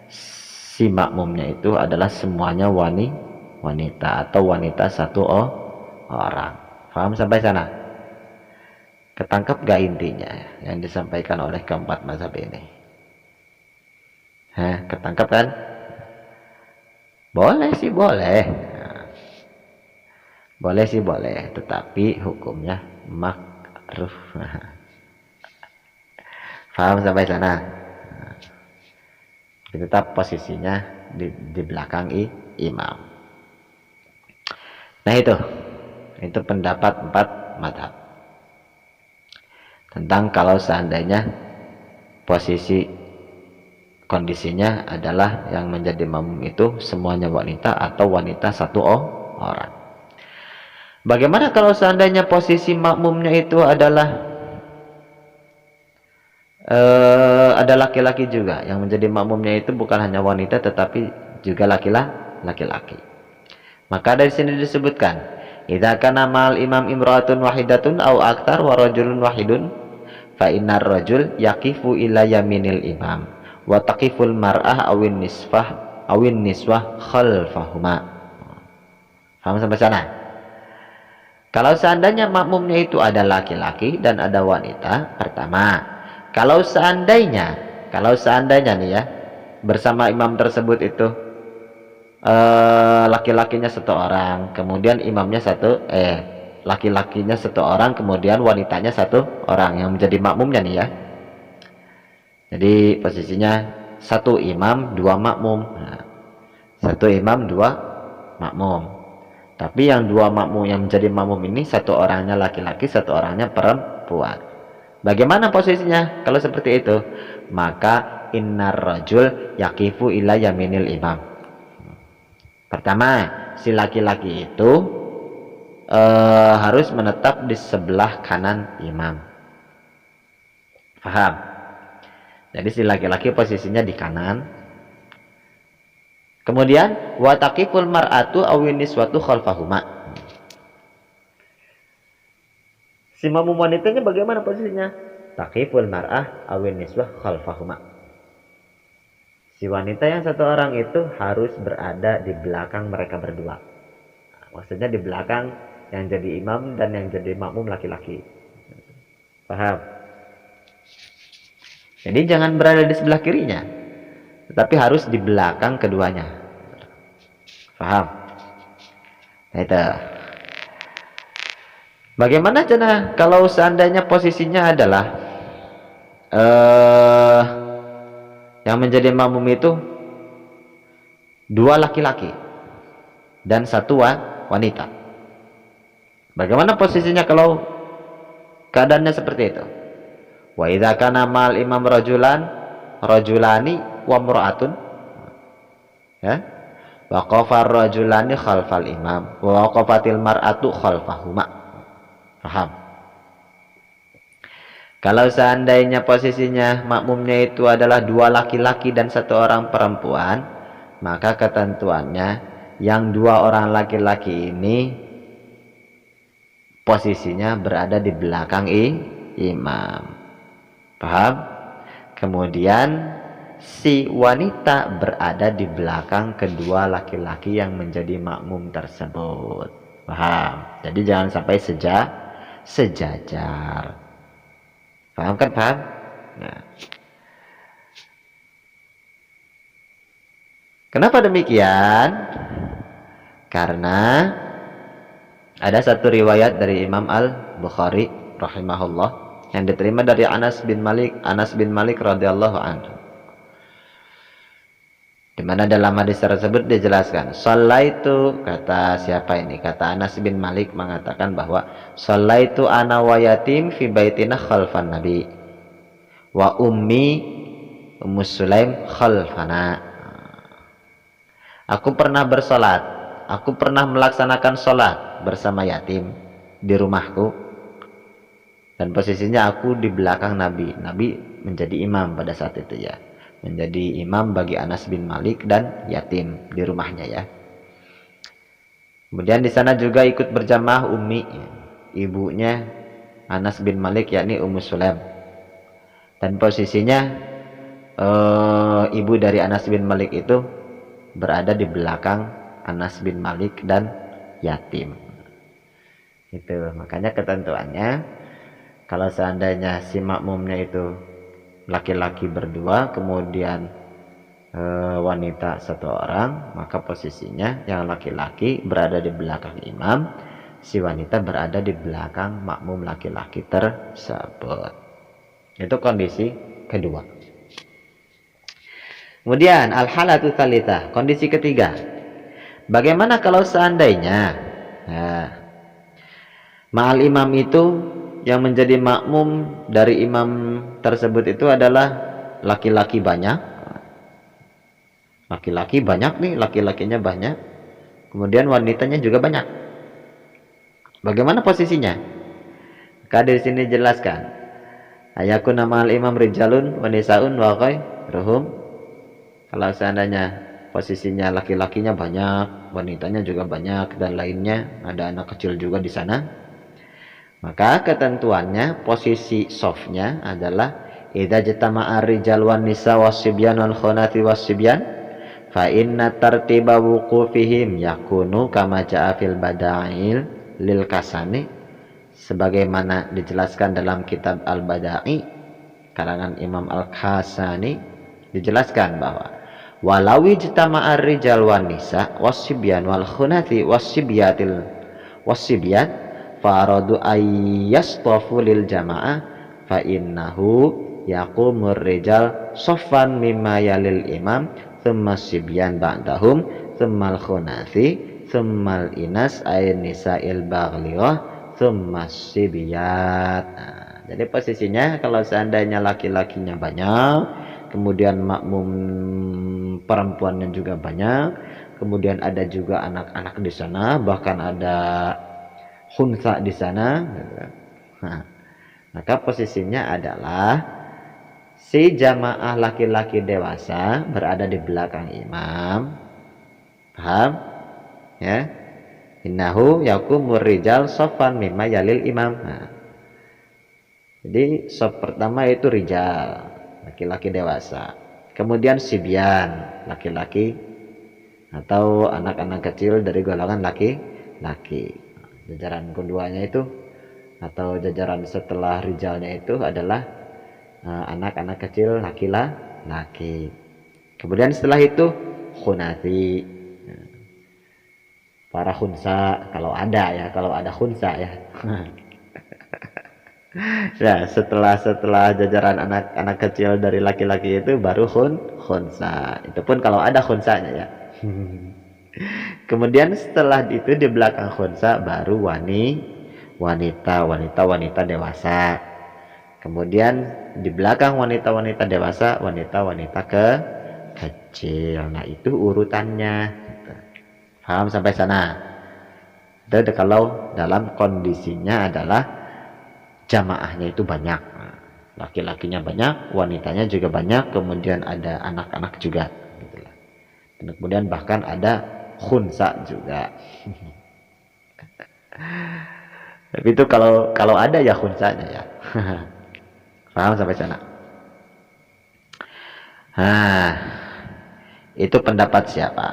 si makmumnya itu adalah semuanya wanita atau wanita satu orang. Paham sampai sana? Ketangkep gak intinya yang disampaikan oleh keempat mazhab ini? Ketangkep kan? Boleh sih boleh. Boleh sih boleh, tetapi hukumnya makruh. Paham sampai sana? Tetap posisinya di belakang imam. Nah, itu pendapat empat mazhab tentang kalau seandainya posisi kondisinya adalah yang menjadi makmum itu semuanya wanita atau wanita satu orang. Bagaimana kalau seandainya posisi makmumnya itu adalah ada laki-laki juga, yang menjadi makmumnya itu bukan hanya wanita tetapi juga laki-laki. Maka dari sini disebutkan, idza kana ma'al imam imra'atun wahidatun aw aktar wa rajulun wahidun fa innar rajul yaqifu ila yaminil imam wa taqiful mar'ah awin niswah khalfahuma. Paham sampai sana? Kalau seandainya makmumnya itu ada laki-laki dan ada wanita, pertama, kalau seandainya nih ya, bersama imam tersebut itu laki-lakinya satu orang, kemudian imamnya laki-lakinya satu orang, kemudian wanitanya satu orang yang menjadi makmumnya nih ya. Jadi posisinya satu imam dua makmum. Nah, satu imam dua makmum. Tapi yang dua makmum yang menjadi makmum ini satu orangnya laki-laki, satu orangnya perempuan. Bagaimana posisinya kalau seperti itu? Maka innar rajul yaqifu ila yaminil imam. Pertama, si laki-laki itu harus menetap di sebelah kanan imam. Paham? Jadi si laki-laki posisinya di kanan. Kemudian wa taqiful mar'atu awin niswatu khalfahuma. Si makmum wanitanya bagaimana posisinya? Taqiful mar'ah awin niswah khalfahuma. Si wanita yang satu orang itu harus berada di belakang mereka berdua. Maksudnya di belakang yang jadi imam dan yang jadi makmum laki-laki. Paham? Jadi jangan berada di sebelah kirinya, tetapi harus di belakang keduanya. Paham? Nah itu. Bagaimana cara kalau seandainya posisinya adalah yang menjadi makmum itu dua laki-laki dan satu wanita. Bagaimana posisinya kalau keadaannya seperti itu? Wa idza kana mal imam rajulani wa mur'atun, ya, waqafa rajulani khalfal imam wa waqafatil mar'atu khalfahuma. Paham? Kalau seandainya posisinya makmumnya itu adalah dua laki-laki dan satu orang perempuan, maka ketentuannya yang dua orang laki-laki ini posisinya berada di belakang imam. Paham? Kemudian si wanita berada di belakang kedua laki-laki yang menjadi makmum tersebut. Paham? Jadi jangan sampai sejajar. Paham kan? Paham? Nah. Kenapa demikian? Karena ada satu riwayat dari Imam Al-Bukhari rahimahullah yang diterima dari Anas bin Malik radhiyallahu anhu, di mana dalam hadis tersebut dijelaskan, shallaitu, kata siapa ini? Kata Anas bin Malik mengatakan bahwa shallaitu ana wa yatim fi baitina khalfan nabi wa ummu Sulaim khalfana. Aku pernah melaksanakan sholat bersama yatim di rumahku, dan posisinya aku di belakang Nabi. Nabi menjadi imam pada saat itu ya, menjadi imam bagi Anas bin Malik dan yatim di rumahnya ya. Kemudian di sana juga ikut berjamaah Ummi, ibunya Anas bin Malik, yakni Ummu Sulaim. Dan posisinya ibu dari Anas bin Malik itu berada di belakang Anas bin Malik dan yatim. Itu makanya ketentuannya, kalau seandainya si makmumnya itu laki-laki berdua, kemudian wanita satu orang, maka posisinya yang laki-laki berada di belakang imam, si wanita berada di belakang makmum laki-laki tersebut. Itu kondisi kedua. Kemudian al-halatu tsalitsah, kondisi ketiga. Bagaimana kalau seandainya ma'al imam itu yang menjadi makmum dari imam tersebut itu adalah laki-laki banyak. Laki-laki banyak nih, laki-lakinya banyak. Kemudian wanitanya juga banyak. Bagaimana posisinya? Maka di sini jelaskan, ayakuna ma'al imam rijalun wa nisaun wa ghairuhum. Kalau seandainya posisinya laki-lakinya banyak, wanitanya juga banyak, dan lainnya, ada anak kecil juga di sana, maka ketentuannya posisi softnya adalah idza jatama'a rijal wan nisa wasibyan wal khonati wasibyan fa inna tartiba wuqufihim yakunu kama ja'a fil bada'il lil kasani, sebagaimana dijelaskan dalam kitab Al-Bada'i karangan Imam Al-Kasani, dijelaskan bahwa walau ijtama'a rijal wan nisa wasibyan wal khunati wasibyatil wasibyan faradu ayyastafu lil jamaah fa innahu yaqumur rijal soffan mimma yalil imam thumma sibyan ba'dahum thumma al khunati thumma al inas ayn nisa'il baghliyah thumma sibyat. Jadi posisinya kalau seandainya laki-lakinya banyak, kemudian makmum perempuannya juga banyak, kemudian ada juga anak-anak di sana, bahkan ada khunsa di sana. Nah, maka posisinya adalah si jamaah laki-laki dewasa berada di belakang imam. Paham? Ya. Innahu yakumur rijal sofan mimma yalil imam. Nah, jadi sof pertama itu rijal, laki-laki dewasa. Kemudian sibyan, laki-laki atau anak-anak kecil dari golongan laki-laki. Jajaran keduanya itu atau jajaran setelah rijalnya itu adalah anak-anak kecil laki-laki. Kemudian setelah itu khunati, para khunsa kalau ada khunsa ya. Nah, setelah jajaran anak-anak kecil dari laki-laki itu baru khunsa. Itu pun kalau ada khunsanya ya. Kemudian setelah itu di belakang khunsa baru wanita dewasa. Kemudian di belakang wanita dewasa, wanita kecil. Nah, itu urutannya. Paham sampai sana? Dan kalau dalam kondisinya adalah jamaahnya itu banyak, laki-lakinya banyak, wanitanya juga banyak, kemudian ada anak-anak juga, gitulah. Dan kemudian bahkan ada khunsa juga. Tapi itu kalau ada ya khunsanya ya. Paham sampai sana? Nah, itu pendapat siapa?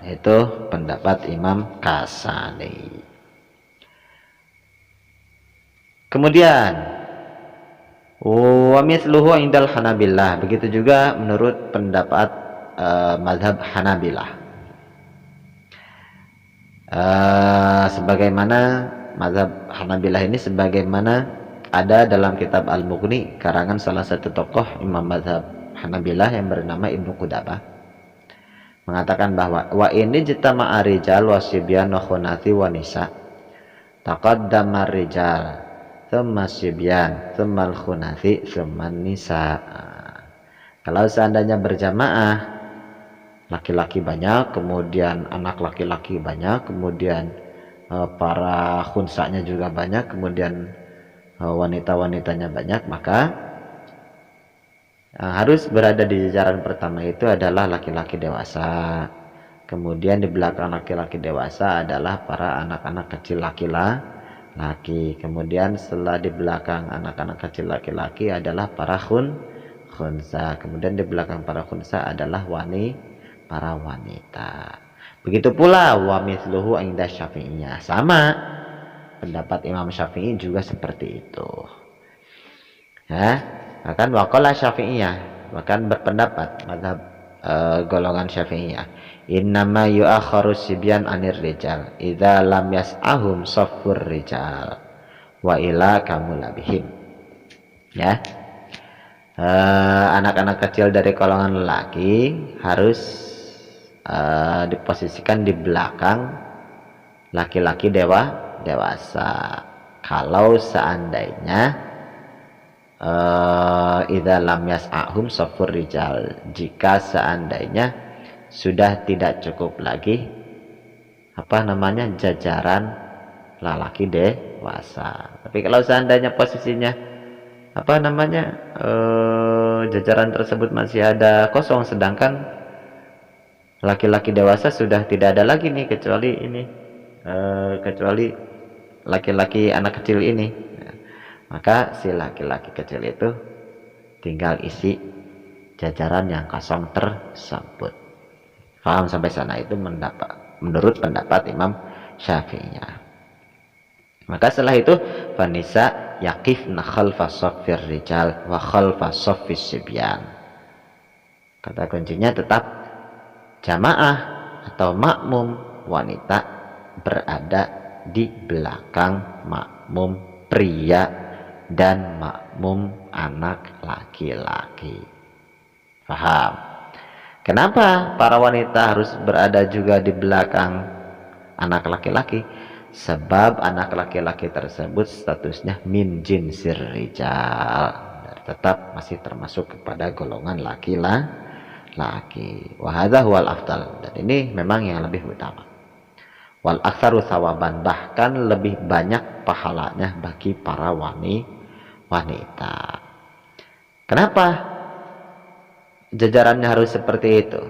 Itu pendapat Imam Kasani. Kemudian wa mithluhu indal Hanabilah, begitu juga menurut pendapat mazhab Hanabilah. Sebagaimana mazhab Hanabilah ini sebagaimana ada dalam kitab Al-Mughni karangan salah satu tokoh imam mazhab Hanabilah yang bernama Ibnu Qudamah, mengatakan bahwa wa ini jitama'a rijal wasibyan wa khunati wa nisa taqaddama rijal thumma sibyan thumma al-khunati thumma nisa. Kalau seandainya berjamaah, laki-laki banyak, kemudian anak laki-laki banyak, kemudian para khunsanya juga banyak, kemudian wanita-wanitanya banyak, maka harus berada di jajaran pertama itu adalah laki-laki dewasa. Kemudian di belakang laki-laki dewasa adalah para anak-anak kecil laki-laki. Kemudian setelah di belakang anak-anak kecil laki-laki adalah para khunsa. Kemudian di belakang para khunsa adalah para wanita. Begitu pula wa mithluhu inda Syafi'iyah. Sama pendapat Imam Syafi'i juga seperti itu. Ya, bahkan waqala Syafi'iyah, bahkan berpendapat mazhab golongan Syafi'iyah, innama yu'akharu sibyan anir rijal idza lam yas'ahum saffur rijal wa ila kamulabihim. Ya, anak-anak kecil dari golongan lelaki harus diposisikan di belakang laki-laki dewasa. Kalau seandainya idza lam yas'ahum saffur rijal, jika seandainya sudah tidak cukup lagi jajaran lelaki dewasa. Tapi kalau seandainya posisinya jajaran tersebut masih ada kosong, sedangkan laki-laki dewasa sudah tidak ada lagi nih kecuali ini, kecuali laki-laki anak kecil ini. Maka si laki-laki kecil itu tinggal isi jajaran yang kosong tersebut. Paham sampai sana? Itu menurut pendapat Imam Syafi'i. Maka setelah itu fanisa yaqifna khalfa saffir rijal wa khalfa saffis sibyan. Kata kuncinya tetap jamaah atau makmum wanita berada di belakang makmum pria dan makmum anak laki-laki. Paham? Kenapa para wanita harus berada juga di belakang anak laki-laki? Sebab anak laki-laki tersebut statusnya min jinsir rijal, tetap masih termasuk kepada golongan laki-laki. Wa hadza huwal afdal, dan ini memang yang lebih utama. Wal aktsaru thawaban, bahkan lebih banyak pahalanya bagi para wanita. Kenapa jajarannya harus seperti itu?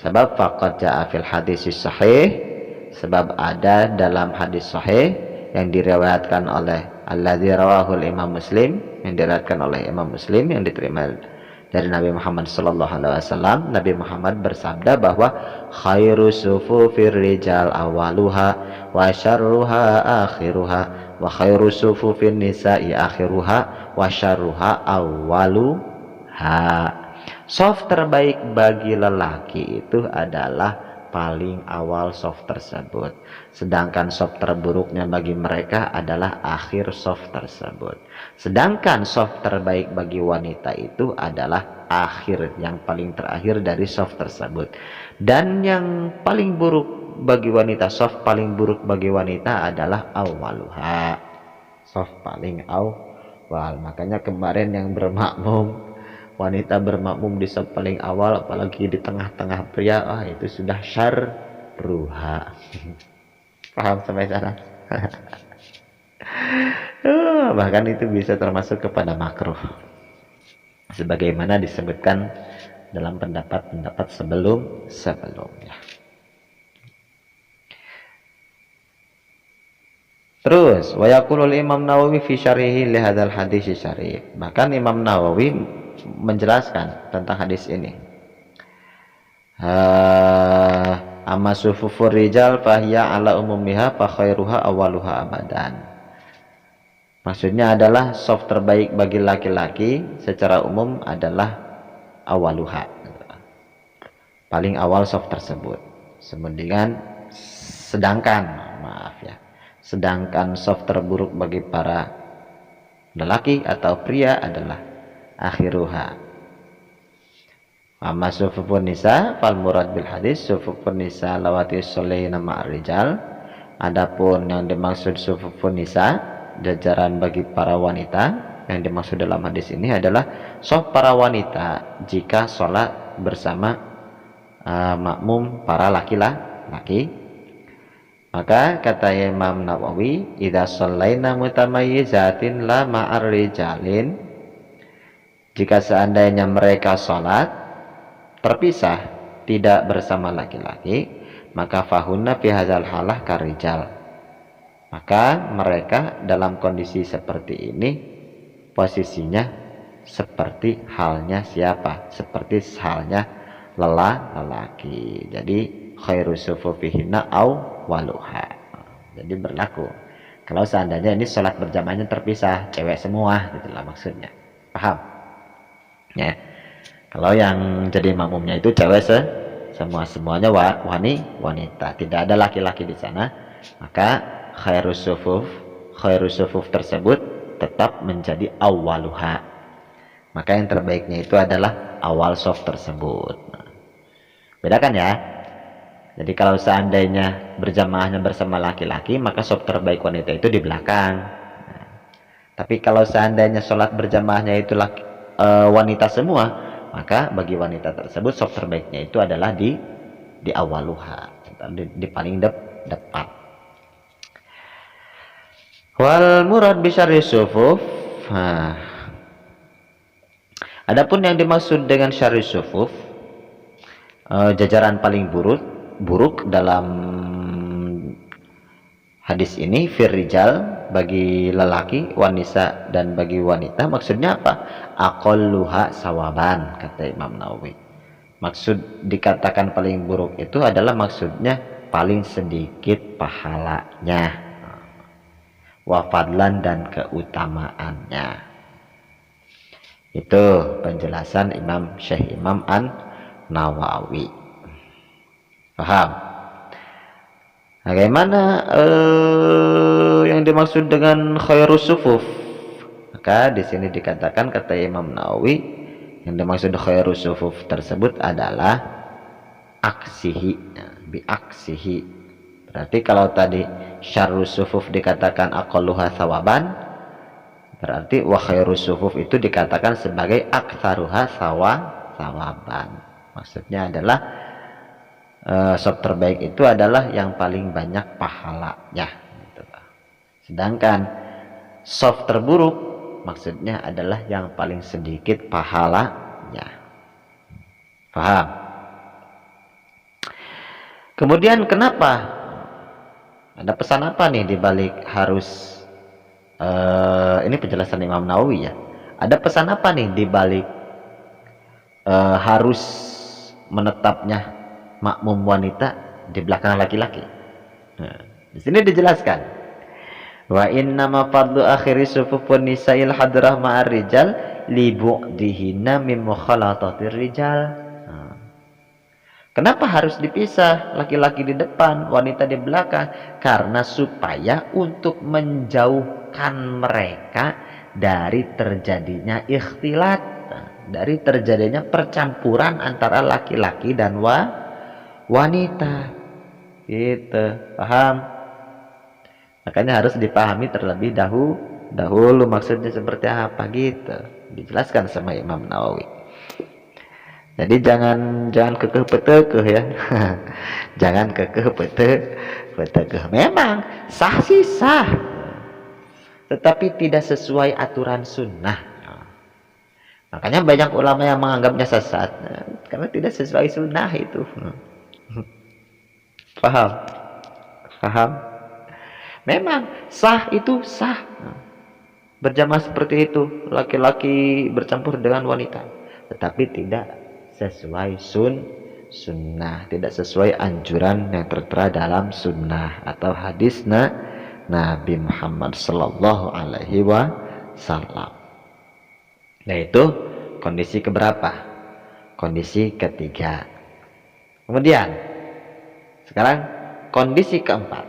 Sebab faqad jaa fil hadis sahih, sebab ada dalam hadis sahih yang diriwayatkan oleh alladzi rawahul Imam Muslim, yang diriwayatkan oleh Imam Muslim, yang diterima dari Nabi Muhammad sallallahu alaihi wasallam. Nabi Muhammad bersabda bahwa khairu sufufir rijal awaluha wa syarruha akhiruha wa khairu sufufin nisa'i akhiruha wa syarruha awaluha. Soft terbaik bagi lelaki itu adalah paling awal soft tersebut, sedangkan soft terburuknya bagi mereka adalah akhir soft tersebut. Sedangkan soft terbaik bagi wanita itu adalah akhir, yang paling terakhir dari soft tersebut. Dan yang paling buruk bagi wanita, soft paling buruk bagi wanita adalah awaluha, soft paling awal. Makanya kemarin yang bermakmum, wanita bermakmum di soft paling awal, apalagi di tengah-tengah pria, itu sudah syarruha. Paham sampai sana? Bahkan itu bisa termasuk kepada makruh, sebagaimana disebutkan dalam pendapat-pendapat sebelumnya. Terus wa yaqulul Imam Nawawi fi syarhihi li hadzal hadis syarif. Bahkan Imam Nawawi menjelaskan tentang hadis ini. Amma sufufur rijal fahiya ala umumiha fa khairuha awaluha abadan. Maksudnya adalah soft terbaik bagi laki-laki secara umum adalah awaluha, paling awal soft tersebut. Sedangkan soft terburuk bagi para lelaki atau pria adalah akhiruha. Amma sufufun nisa fal murad bil hadis sufufun nisa lawati sholina ma'ar rijal. Adapun yang dimaksud sufufun nisa, jajaran bagi para wanita, yang dimaksud dalam hadis ini adalah soft para wanita jika sholat bersama makmum para laki-laki. Maka kata Imam Nawawi, idza shallaina mutamayyizatin la ma'ar rijalin, jika seandainya mereka sholat terpisah tidak bersama laki-laki, maka fahunna fi hadzal halah karijal, maka mereka dalam kondisi seperti ini posisinya seperti halnya siapa? Seperti halnya lelaki. Jadi khairu sufufihinna au waluha. Jadi berlaku kalau seandainya ini sholat berjamaahnya terpisah, cewek semua, gitulah maksudnya. Paham? Ya. Kalau yang jadi makmumnya itu cewek semuanya wanita, tidak ada laki-laki di sana, maka khairus sufuf tersebut tetap menjadi awaluha. Maka yang terbaiknya itu adalah awal soft tersebut. Bedakan ya. Jadi kalau seandainya berjamaahnya bersama laki-laki, maka soft terbaik wanita itu di belakang. Tapi kalau seandainya sholat berjamaahnya itu wanita semua, maka bagi wanita tersebut soft terbaiknya itu adalah di awaluha, di paling depan. Wal murad bisyarri sufuf. Adapun yang dimaksud dengan syarri sufuf jajaran paling buruk dalam hadis ini firrijal bagi lelaki, wanita dan bagi wanita, maksudnya apa? Aqalluha sawaban, kata Imam Nawawi. Maksud dikatakan paling buruk itu adalah maksudnya paling sedikit pahalanya, wa fadlan dan keutamaannya. Itu penjelasan Syekh Imam An-Nawawi. Paham? Bagaimana yang dimaksud dengan khairus sufuf? Maka di sini dikatakan, kata Imam Nawawi, yang dimaksud khairus sufuf tersebut adalah aksihi, bi aksihi. Berarti kalau tadi syarrus sufuf dikatakan aqalluha thawaban, berarti wa khairus sufuf itu dikatakan sebagai aktsaruha thawaban. Maksudnya adalah sop terbaik itu adalah yang paling banyak pahalanya, gitu. Sedangkan sop terburuk maksudnya adalah yang paling sedikit pahalanya. Paham? Kemudian kenapa? Ada pesan apa nih dibalik harus ini penjelasan Imam Nawawi ya. Ada pesan apa nih dibalik harus menetapnya makmum wanita di belakang laki-laki? Nah, di sini dijelaskan, wa inna ma fadlu akhiri sufufun nisa'il hadrah ma'ar rijal li bu'dihinna min mukhalatatir rijal. Kenapa harus dipisah, laki-laki di depan, wanita di belakang? Karena supaya untuk menjauhkan mereka dari terjadinya ikhtilat, dari terjadinya percampuran antara laki-laki dan wanita, gitu. Paham? Makanya harus dipahami terlebih dahulu maksudnya seperti apa, gitu. Dijelaskan sama Imam Nawawi. Jadi jangan kekeh petekeh ya. Jangan kekeh petekeh. Memang sah sih sah, tetapi tidak sesuai aturan sunnah. Makanya banyak ulama yang menganggapnya sesat karena tidak sesuai sunnah itu. Paham? Memang sah itu sah, berjamaah seperti itu, laki-laki bercampur dengan wanita, tetapi tidak sesuai sunnah, tidak sesuai anjuran yang tertera dalam sunnah atau hadis Nabi Muhammad sallallahu alaihi wasallam. Nah, itu kondisi keberapa? Kondisi ketiga. Kemudian sekarang kondisi keempat,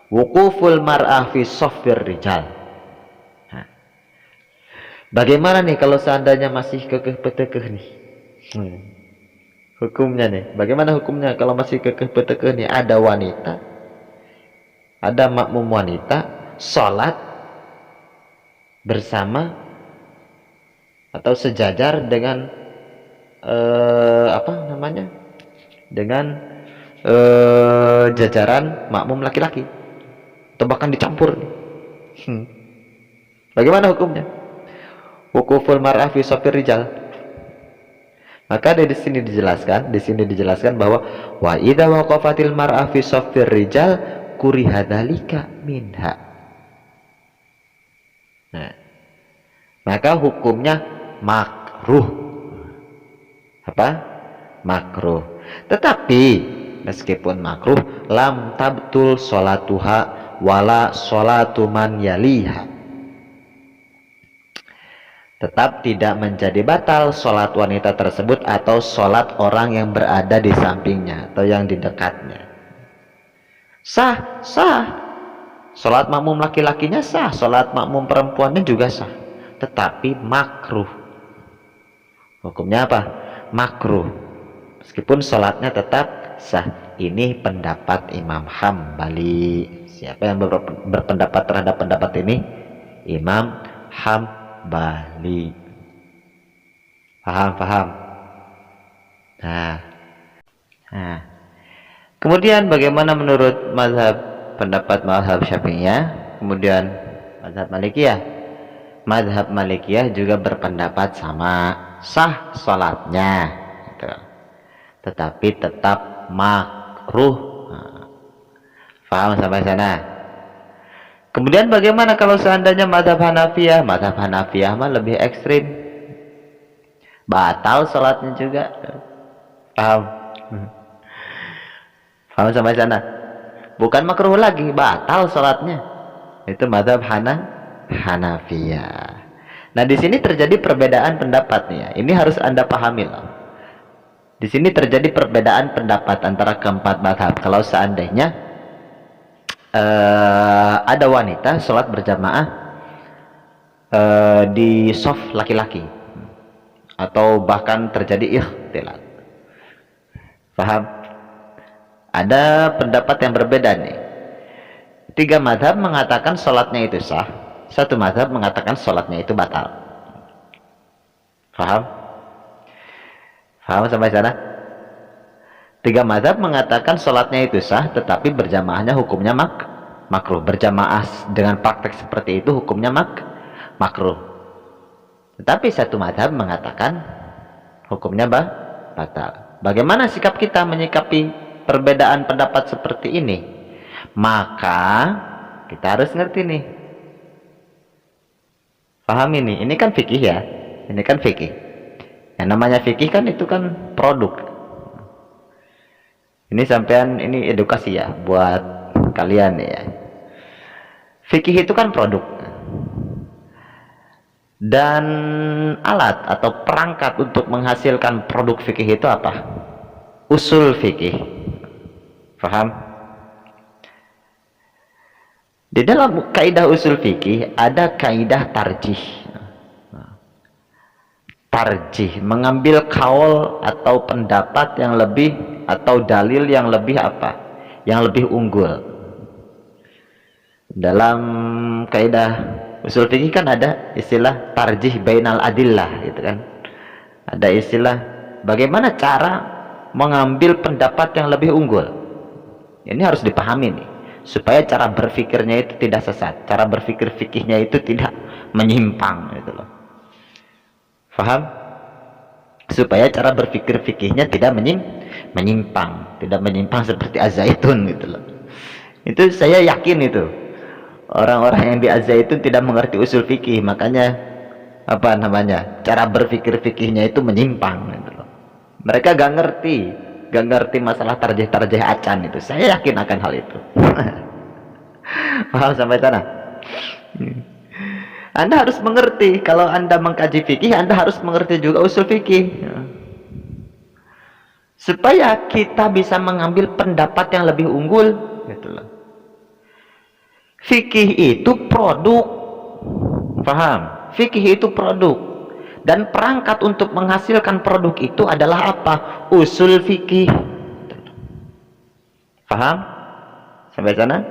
wukuful mar'ah fi shaffir rijal. Nah, bagaimana nih kalau seandainya masih kekeh petekeh nih? Hukumnya nih, bagaimana hukumnya kalau masih kekeh petekeh nih? Ada wanita, ada makmum wanita sholat bersama atau sejajar dengan dengan jajaran makmum laki-laki, atau bahkan dicampur. Bagaimana hukumnya? Wukuful mar'ah fi shaffir rijal. Maka di sini dijelaskan bahwa wa idza waqafatil mar'ah fi shaffir rijal kuriha dzalika minha. Nah, maka hukumnya makruh. Apa? Makruh. Tetapi meskipun makruh, lam tabtul sholatuha wala sholatu man yaliha. Tetap tidak menjadi batal sholat wanita tersebut atau sholat orang yang berada di sampingnya atau yang di dekatnya. Sah. Sholat makmum laki-lakinya sah, sholat makmum perempuannya juga sah. Tetapi makruh. Hukumnya apa? Makruh. Meskipun sholatnya tetap sah. Ini pendapat Imam Hambali. Siapa yang berpendapat terhadap pendapat ini? Imam Hambali. Paham? Nah. Kemudian bagaimana menurut pendapat mazhab Syafi'iyah? Kemudian mazhab Malikiyah. Mazhab Malikiyah juga berpendapat sama, sah sholatnya. Gitu. tetapi tetap makruh. Nah, paham sampai sana? Kemudian bagaimana kalau seandainya mazhab Hanafiyah? Mazhab Hanafiyah mah lebih ekstrim, batal sholatnya juga. Paham? Paham sampai sana? Bukan makruh lagi, batal sholatnya. Itu mazhab Hanafiyah. Nah, di sini terjadi perbedaan pendapat nih ya. Ini harus Anda pahami loh. Di sini terjadi perbedaan pendapat antara keempat mazhab. Kalau seandainya ada wanita sholat berjamaah di shaf laki-laki, atau bahkan terjadi ikhtilat. Paham? Ada pendapat yang berbeda nih. 3 mazhab mengatakan sholatnya itu sah, 1 mazhab mengatakan sholatnya itu batal. Paham? Paham sampai sana? 3 mazhab mengatakan sholatnya itu sah, tetapi berjamaahnya hukumnya makruh. Berjamaah dengan praktek seperti itu hukumnya makruh. Tetapi 1 mazhab mengatakan hukumnya batal. Bagaimana sikap kita menyikapi perbedaan pendapat seperti ini? Maka kita harus ngerti nih. Paham ini? Ini kan fikih ya. Ini kan fikih. Yang namanya fikih kan itu kan produk. Ini sampean, ini edukasi ya buat kalian ya. Fikih itu kan produk. Dan alat atau perangkat untuk menghasilkan produk fikih itu apa? Usul fikih. Paham? Di dalam kaidah usul fikih ada kaidah tarjih. Tarjih, mengambil kaul atau pendapat yang lebih, atau dalil yang lebih apa? Yang lebih unggul. Dalam kaidah usul fikih kan ada istilah tarjih bainal adillah gitu kan. Ada istilah bagaimana cara mengambil pendapat yang lebih unggul. Ini harus dipahami nih, supaya cara berpikirnya itu tidak sesat, cara berpikir fikihnya itu tidak menyimpang gitu loh. Paham? Supaya cara berpikir fikihnya tidak menyimpang, tidak menyimpang seperti Az-Zaitun gitu loh. Itu saya yakin itu orang-orang yang di Az-Zaitun tidak mengerti usul fikih, makanya apa namanya, cara berpikir fikihnya itu menyimpang gitu loh. Mereka gak ngerti masalah tarjih acan itu. Saya yakin akan hal itu. Paham sampai sana? Anda harus mengerti, kalau Anda mengkaji fikih, Anda harus mengerti juga usul fikih, supaya kita bisa mengambil pendapat yang lebih unggul gitu loh. Fikih itu produk. Paham? Fikih itu produk, dan perangkat untuk menghasilkan produk itu adalah apa? Usul fikih. Paham? Sampai sana?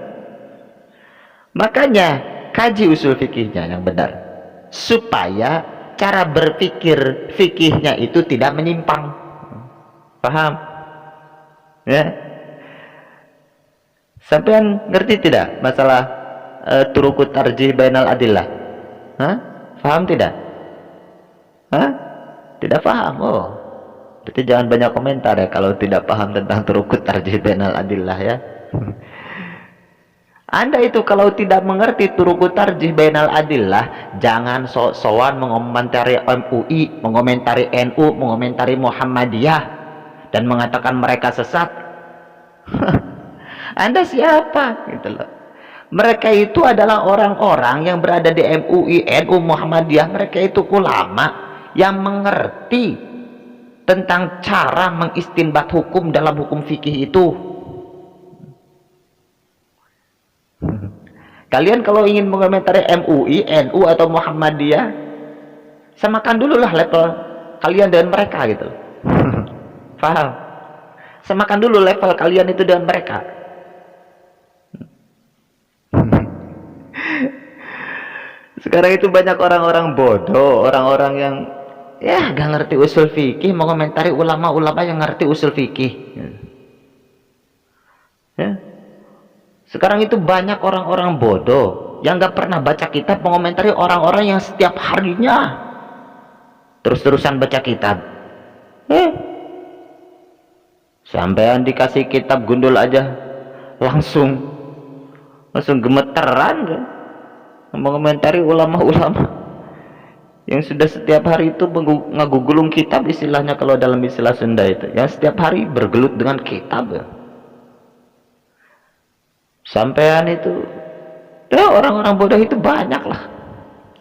Makanya kaji usul fikihnya yang benar, supaya cara berpikir fikihnya itu tidak menyimpang. Paham? Ya? Sampean ngerti tidak masalah turukut tarjih bainal adillah? Hah? Paham tidak? Hah? Tidak paham? Oh, berarti jangan banyak komentar ya kalau tidak paham tentang turukut tarjih bainal adillah ya. Anda itu kalau tidak mengerti turukut tarjih bainal adillah, jangan sok-sokan mengomentari MUI, mengomentari NU, mengomentari Muhammadiyah dan mengatakan mereka sesat. Anda siapa gitu loh. Mereka itu adalah orang-orang yang berada di MUI, NU, Muhammadiyah. Mereka itu ulama yang mengerti tentang cara mengistinbat hukum dalam hukum fikih itu. Kalian kalau ingin mengomentari MUI, NU atau Muhammadiyah, samakan dulu lah level kalian dengan mereka gitu. Paham? Samakan dulu level kalian itu dengan mereka. Sekarang itu banyak orang-orang bodoh, orang-orang yang ya gak ngerti usul fikih, mengomentari ulama-ulama yang ngerti usul fikih. Ya. Sekarang itu banyak orang-orang bodoh yang gak pernah baca kitab, mengomentari orang-orang yang setiap harinya terus-terusan baca kitab. Sampean dikasih kitab gundul aja langsung gemeteran kan mengomentari ulama-ulama yang sudah setiap hari itu ngagugulung kitab, istilahnya kalau dalam istilah Sunda itu, yang setiap hari bergelut dengan kitab ya. Sampean itu ya, orang-orang bodoh itu banyak lah,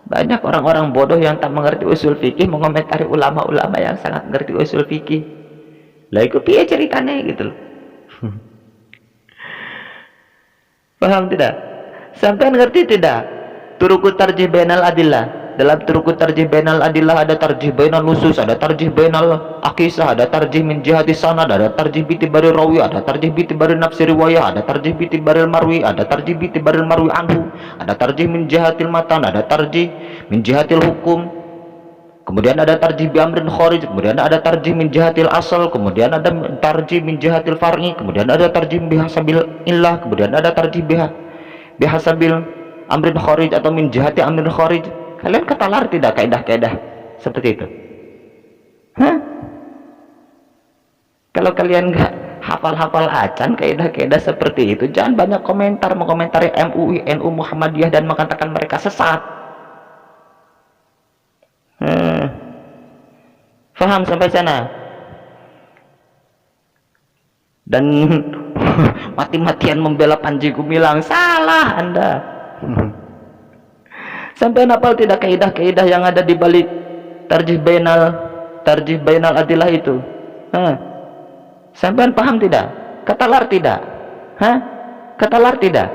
banyak orang-orang bodoh yang tak mengerti usul fikih mengomentari ulama-ulama yang sangat mengerti usul fikih. Lah itu piye ceritanya gitu loh. Paham tidak? Sampai ngerti tidak? Turuku tarjih bainal adillah. Dalam turuku tarjih bainal adillah ada tarjih bainal nusus, ada tarjih bainal akisah, ada tarjih min jihati sanad, ada tarjih bitibari rawi, ada tarjih bitibari nafsi riwayah, ada tarjih bitibari marwi, ada tarjih bitibari marwi anhu, ada tarjih min jihatil matan, ada tarjih min jihatil hukum. Kemudian ada tarjih bi amrin kharij, kemudian ada tarjih min jihatil asal, kemudian ada tarjih min jihatil far'i, kemudian ada tarjih bihasabil illah, kemudian ada tarjih bihasabil amrin kharij atau min jihati amrin kharij. Kalian ketalar tidak kaidah-kaidah seperti itu? Hah? Kalau kalian nggak hafal-hafal acan kaidah-kaidah seperti itu, jangan banyak komentar mengomentari MUI, NU, Muhammadiyah dan mengatakan mereka sesat. Faham sampai sana? Dan mati-matian membela Panji Gumilang, salah Anda. Sampai hafal tidak kaidah-kaidah yang ada di balik tarjih bainal adillah itu? Sampai paham tidak? Ketalar tidak? Ketalar tidak?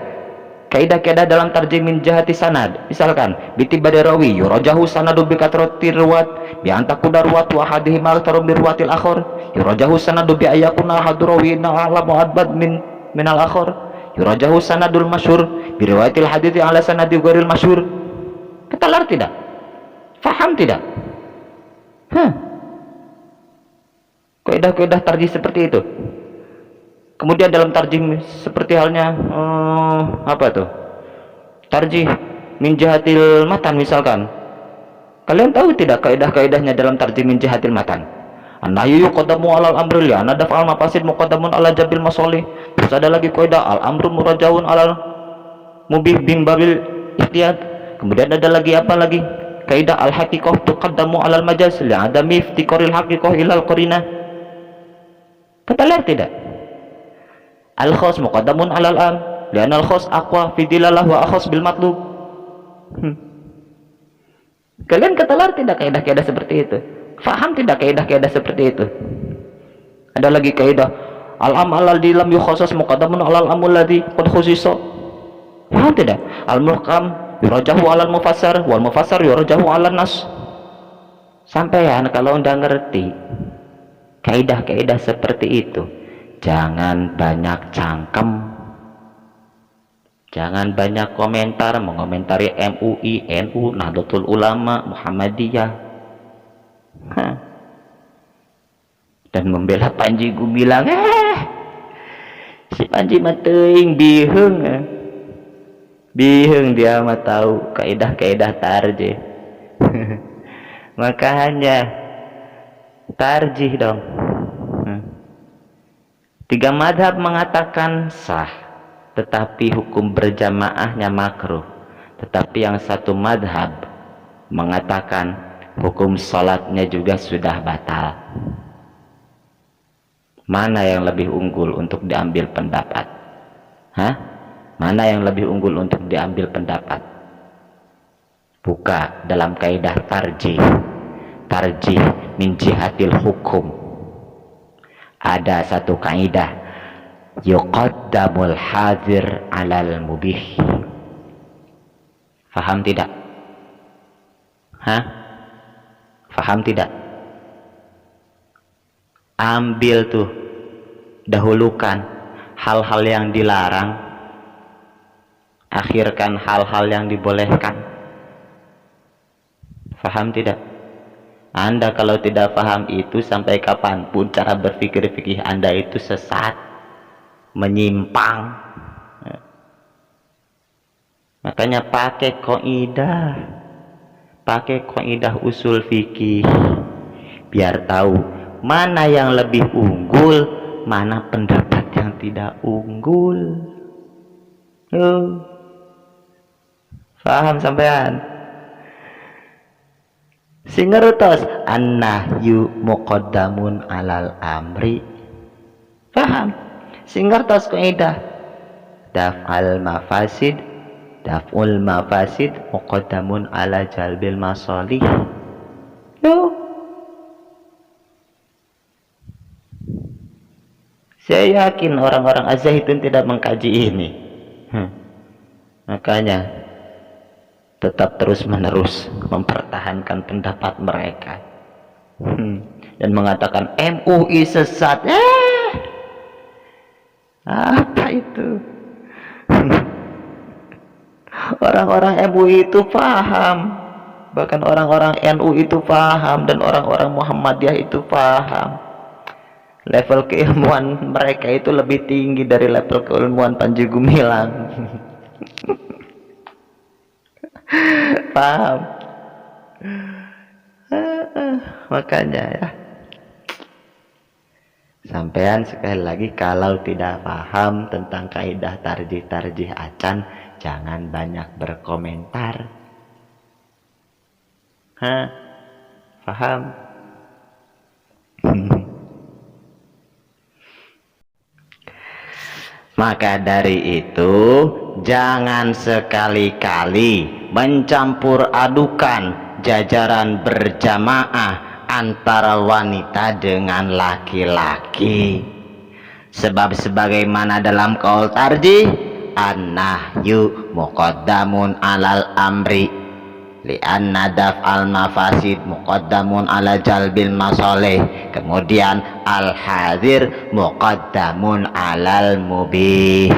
Kaidah-kaidah dalam tarjih min jihati sanad, misalkan bitibari rawi yurajahu sanadu bi katrati ruwat bi antakuda ruwat wa hadhihi mal tarum bi ruwatil akhar, yurajahu sanadu bi ayakuna hadrawina ala mu'adbad min al akhar, yurajahu sanadul masyhur bi riwayatil hadithi ala sanadi ghairil masyhur. Ketalar tidak? Faham tidak? Kaidah-kaidah tarjih seperti itu. Kemudian dalam tarjih seperti halnya apa tuh? Tarjih min jihatil matan misalkan. Kalian tahu tidak kaidah-kaidahnya dalam tarjih min jihatil matan? An-nahyu yuqaddamu 'alal amri li anna daf'al mafasid muqaddamun 'ala jabil masalih. Terus ada lagi kaidah al-amru murajjaun 'alal mubih bin babil ihtiyat. Kemudian ada lagi apa lagi? Kaidah al-haqiqah tuqaddamu 'alal majaz li 'adami iftiqaril haqiqah ilal qarinah. Ketalar tidak? Al-khas muqaddamun 'alal am li'anna al-khas aqwa fi dilalah wa akhas bil matlub. Kalian ketalar tidak kaidah-kaidah seperti itu? Faham tidak kaidah-kaidah seperti itu? Ada lagi kaidah al-am 'alal dilam yukhassas muqaddamun 'alal amul ladzi qad khussisa. Faham tidak? Al-muhkam yurajahu 'alal mufassar wal mufassar yurajahu 'alan nas. Sampean kalau udah ngerti kaidah-kaidah seperti itu, jangan banyak cangkem, jangan banyak komentar mengomentari MUI, NU, Nahdlatul Ulama, Muhammadiyah, dan membela Panji Gumilang. Si Panji mah teuing bihung dia mah tahu kaidah-kaidah tarjih. Makanya tarjih dong. 3 madhab mengatakan sah, tetapi hukum berjamaahnya makruh. Tetapi yang 1 madhab mengatakan hukum sholatnya juga sudah batal. Mana yang lebih unggul untuk diambil pendapat? Mana yang lebih unggul untuk diambil pendapat? Buka dalam kaidah tarjih min jihatil hukum. Ada 1 kaidah, yuqaddamul hadir alal mubih. Faham tidak? Faham tidak? Ambil tuh, dahulukan hal-hal yang dilarang, akhirkan hal-hal yang dibolehkan. Faham tidak? Anda kalau tidak paham itu, sampai kapanpun cara berpikir fikih Anda itu sesat, menyimpang. Makanya pakai kaidah usul fikih, biar tahu mana yang lebih unggul, mana pendapat yang tidak unggul. Paham sampean? Sing ngertos an-nahyu muqaddamun alal amri. Paham? Sing ngertos kaidah daf'ul mafasid muqaddamun ala jalbil masalih. Saya yakin orang-orang Az-Zaitun tidak mengkaji ini. Makanya tetap terus-menerus mempertahankan pendapat mereka dan mengatakan MUI sesat. Apa itu? Orang-orang MUI itu paham, bahkan orang-orang NU itu paham, dan orang-orang Muhammadiyah itu paham. Level keilmuan mereka itu lebih tinggi dari level keilmuan Panji Gumilang. Paham? Makanya ya, sampean sekali lagi kalau tidak paham tentang kaidah tarjih acan, jangan banyak berkomentar. Paham? Maka dari itu jangan sekali-kali mencampur adukan jajaran berjamaah antara wanita dengan laki-laki. Sebab sebagaimana dalam qaul tarjih, an-nahyu muqaddamun alal amri li'anna daf'al mafasid muqaddamun ala jalbil masalih. Kemudian al-hadir muqaddamun alal mubih.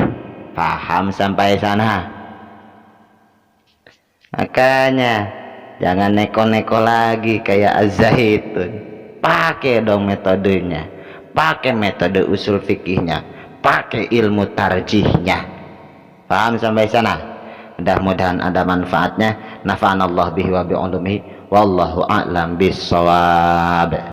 Paham sampai sana? Makanya jangan neko-neko lagi kayak Az-Zaitun. Pakai dong metodenya, pakai metode usul fikihnya, pakai ilmu tarjihnya. Paham sampai sana? Mudah-mudahan ada manfaatnya. Nafa'anallahu bihi wa bi'ulumihi wallahu a'lam bissawab.